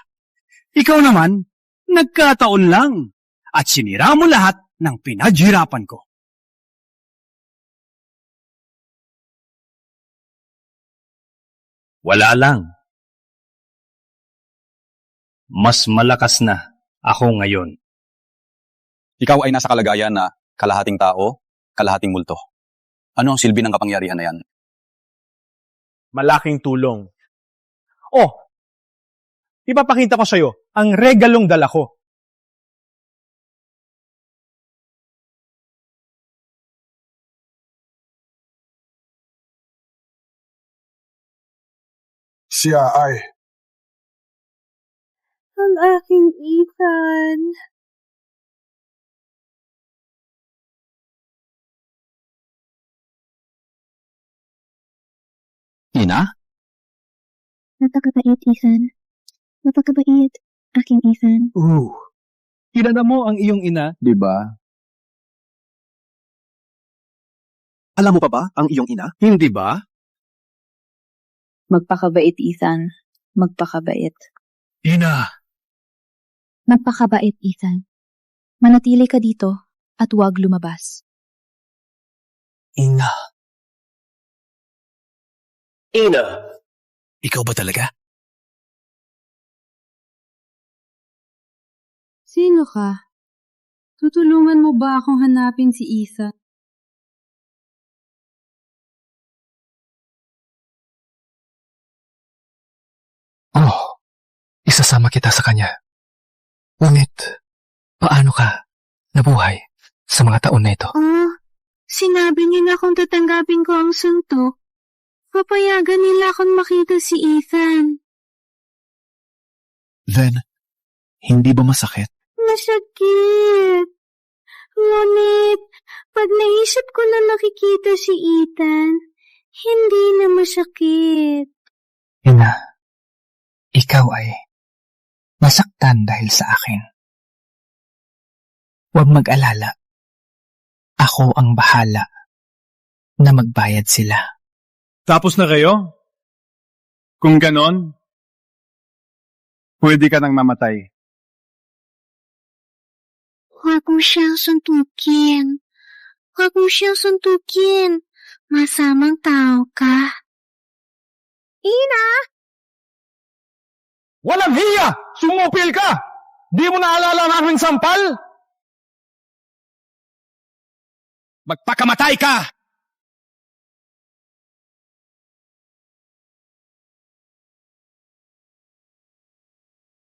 Ikaw naman, nagkataon lang at sinira mo lahat ng pinaghirapan ko. Wala lang. Mas malakas na ako ngayon. Ikaw ay nasa kalagayan na kalahating tao, kalahating multo. Ano ang silbi ng kapangyarihan na yan? Malaking tulong. Oh, ipapakita ko sa'yo ang regalong dala ko. Siya ay Ang aking Ethan. Ina? Napakabait, Ethan. Napakabait, aking Ethan. Kilala mo ang iyong ina, di ba? Alam mo pa ba ang iyong ina? Hindi ba? Magpakabait, Ethan. Magpakabait. Ina! Magpakabait, Ethan. Manatili ka dito at huwag lumabas. Ina. Ina. Ikaw ba talaga? Sino ka? Tutulungan mo ba akong hanapin si Ethan? Oh, isasama kita sa kanya. Ngunit, paano ka nabuhay sa mga taon na ito? Sinabi niya na kung tatanggapin ko ang suntok, papayagan nila akong makita si Ethan. Then, hindi ba masakit? Masakit. Ngunit, pag naisip ko na nakikita si Ethan, hindi na masakit. Ina, ikaw ay nasaktan dahil sa akin. Huwag mag-alala. Ako ang bahala na magbayad sila. Tapos na kayo? Kung ganon, pwede ka nang mamatay. Huwag mo siyang suntukin. Huwag mo siyang suntukin. Masamang tao ka. Ina! Walang hiya! Sumupil ka! Di mo naalala ang aming sampal? Magpakamatay ka!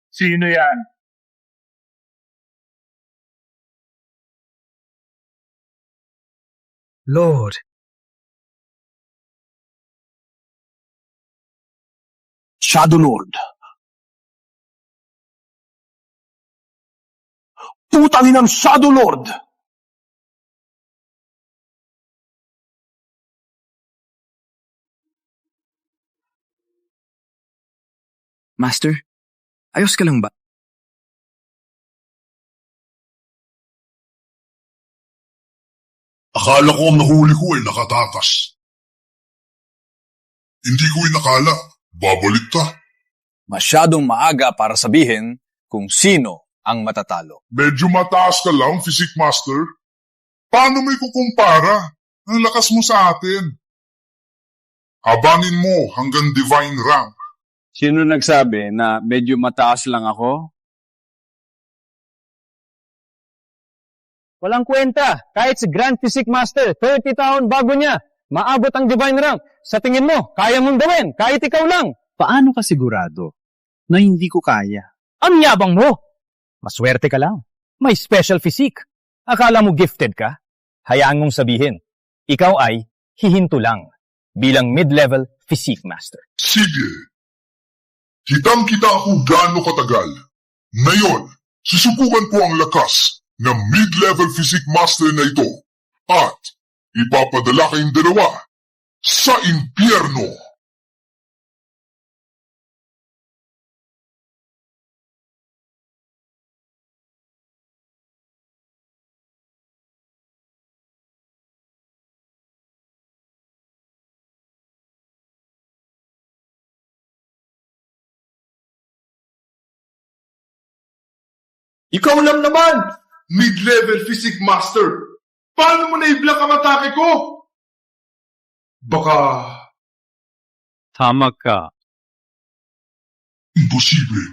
Sino yan? Lord, Shadow Lord. Putangin ng Shadow Lord! Master, ayos ka lang ba? Akala ko ang nahuli ko ay nakatakas. Hindi ko inakala. Babalik ka. Masyadong maaga para sabihin kung sino ang matatalo. Medyo mataas ka lang, Physique Master. Paano mo ikukumpara? Ang lakas mo sa atin. Habangin mo hanggang divine rank. Sino nagsabi na medyo mataas lang ako? Walang kwenta. Kahit si Grand Physique Master, 30 taon bago niya, maabot ang divine rank. Sa tingin mo, kaya mong gawin, kahit ikaw lang. Paano ka sigurado na hindi ko kaya? Ang yabang mo! Maswerte ka lang. May special physique. Akala mo gifted ka? Hayaan mong sabihin, ikaw ay hihinto lang bilang mid-level physique master. Sige. Kitang-kita ako gaano katagal. Ngayon, susubukan ko ang lakas ng mid-level physique master na ito at ipapadala kayong dalawa sa impyerno. Ikaw lang naman! Mid-level physique master! Paano mo na-i-block ang atake ko? Baka... Tama ka. Imposible.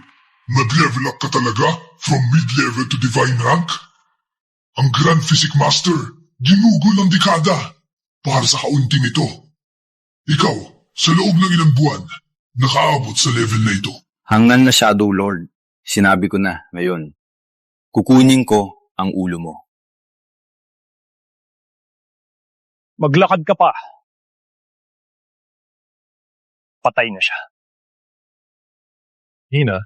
Nag-level up ka talaga from mid-level to divine rank? Ang Grand Physique Master, ginugol ng dekada para sa kaunting ito. Ikaw, sa loob ng ilang buwan, nakaabot sa level na ito. Hangan na Shadow Lord. Sinabi ko na ngayon. Kukunin ko ang ulo mo. Maglakad ka pa. Patay na siya. Nina?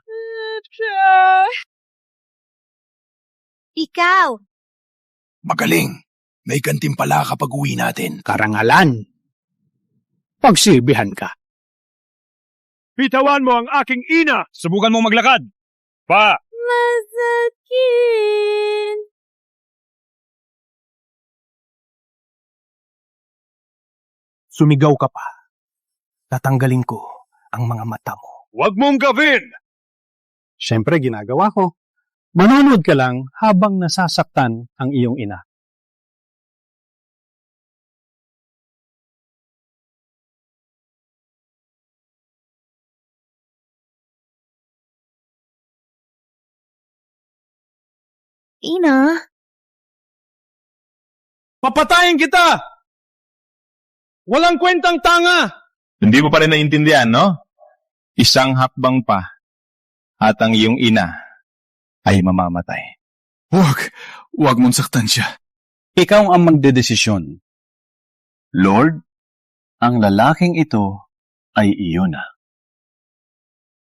Ikaw! Magaling. May gantimpala kapag uwi natin. Karangalan. Pagsilbihan ka. Bitawan mo ang aking ina! Subukan mong maglakad! Pa! Masakit! Sumigaw ka pa. Tatanggalin ko ang mga mata mo. Huwag mong gawin! Siyempre, ginagawa ko. Manonood ka lang habang nasasaktan ang iyong ina. Ina? Papatayin kita! Walang kwentang tanga! Hindi mo pa rin naiintindihan, no? Isang hakbang pa at ang iyong ina ay mamamatay. Huwag mong saktan siya. Ikaw ang magdedesisyon. Lord, ang lalaking ito ay iyon na.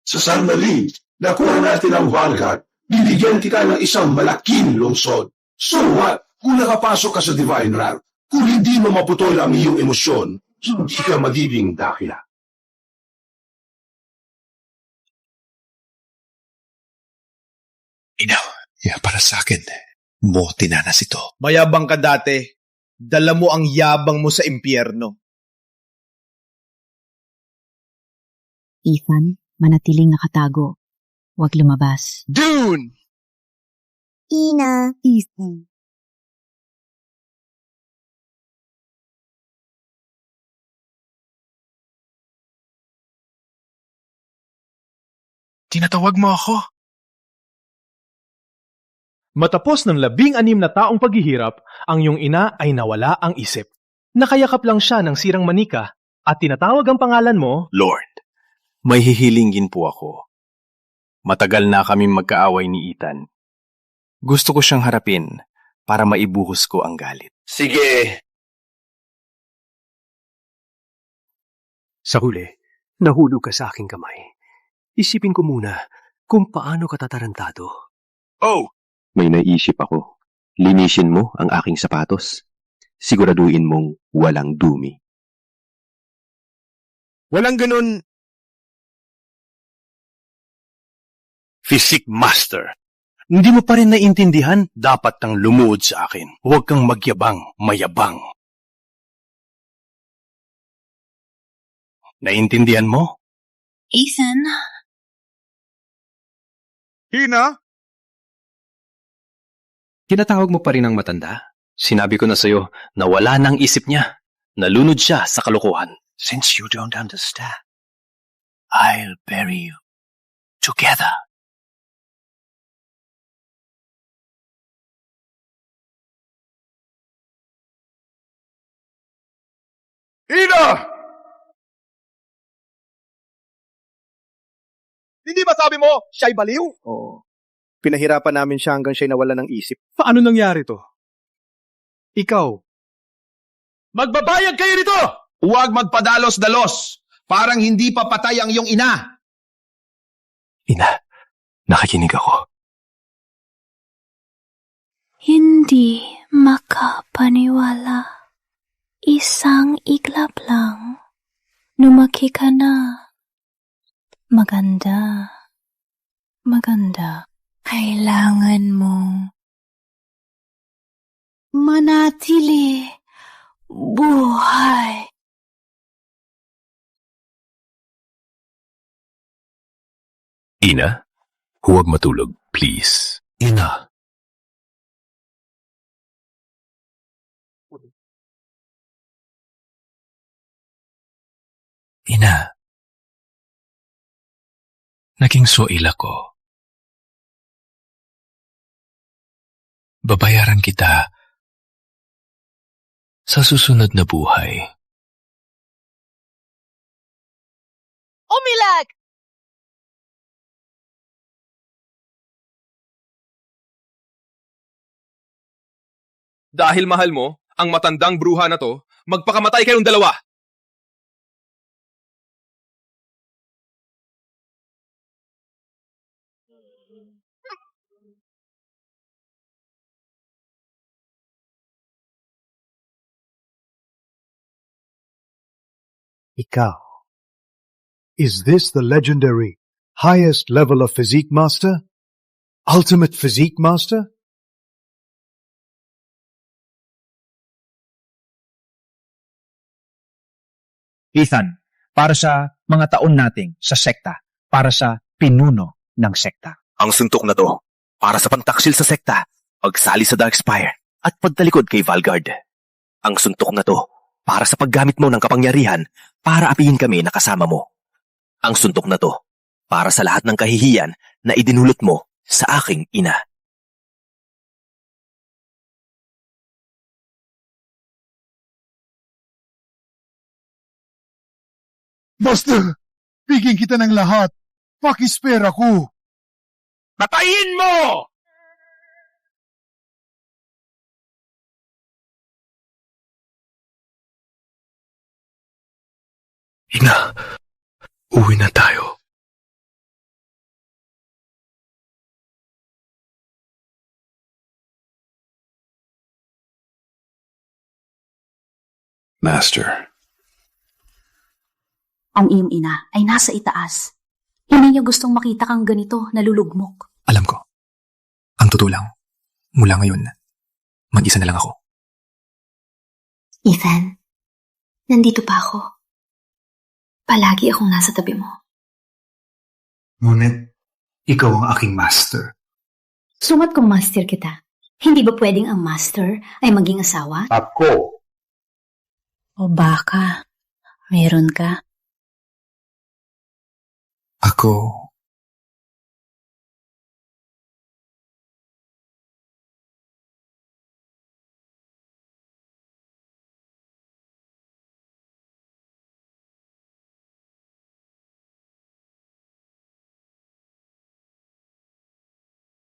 Sa sandali, nakuha natin ang Valgard. Bibigyan kita ng isang malaking lungsod. So what? Kung nakapasok ka sa Divine Rank, kung hindi mo maputol ang iyong emosyon, hindi ka magiging dakila. Para sa akin, mo tinanas ito. Mayabang ka dati. Dala mo ang yabang mo sa impyerno. Ethan, manatiling nakatago. Huwag lumabas. Dune! Ina. Ethan. Tinatawag mo ako. Matapos ng 16 na taong paghihirap, ang iyong ina ay nawala ang isip. Nakayakap lang siya ng sirang manika at tinatawag ang pangalan mo, Lord, may hihilingin po ako. Matagal na kaming magkaaway ni Ethan. Gusto ko siyang harapin para maibuhos ko ang galit. Sige. Sa huli, nahulog ka sa aking kamay. Isipin ko muna kung paano ka tatarantado. Oh! May naisip ako. Linisin mo ang aking sapatos. Siguraduhin mong walang dumi. Walang ganun. Physique Master, hindi mo pa rin naiintindihan? Dapat kang lumuod sa akin. Huwag kang magyabang, mayabang. Naiintindihan mo? Ethan? Hina? Tinatawag mo pa rin ang matanda? Sinabi ko na sa'yo na wala nang isip niya. Nalunod siya sa kalokohan. Since you don't understand, I'll bury you together. Ina! Hindi ba sabi mo, siya'y baliw? Oo. Pinahirapan namin siya hanggang siya'y nawala ng isip. paano nangyari to? Ikaw, Magbabayad kayo nito! Huwag magpadalos-dalos. Parang hindi pa patay ang iyong ina. Ina, nakikinig ako. Hindi makapaniwala. Isang iglap lang. Lumaki ka na. Maganda. Maganda. Kailangan mong manatili buhay. Ina, huwag matulog, please. Ina. Ina, naging soil ako. Babayaran kita sa susunod na buhay. Umilag! dahil mahal mo ang matandang bruha na to, magpakamatay kayong dalawa. Ikaw. Is this the legendary, highest level of Physique Master? Ultimate Physique Master? Ethan, para sa mga taon nating sa sekta, para sa pinuno ng sekta. Ang suntok na to, para sa pantaksil sa sekta, pagsali sa Darkspire, at pagtalikod kay Valgard. Ang suntok na to, para sa paggamit mo ng kapangyarihan para apihin kami na kasama mo. Ang suntok na to, para sa lahat ng kahihiyan na idinulot mo sa aking ina. Basta, bigyan kita ng lahat. Pakispera ko. Patayin mo! Ina, uwi na tayo. Master, Ang iyong ina ay nasa itaas. Hindi niya gustong makita kang ganito, nalulugmok. Alam ko. Ang totoo lang, mula ngayon, mag-isa na lang ako. Ethan, nandito pa ako. Palagi akong nasa tabi mo. Ngunit, ikaw ang aking master. Sumat kung master kita. Hindi ba pwedeng ang master ay maging asawa? Ako. O baka, meron ka? Ako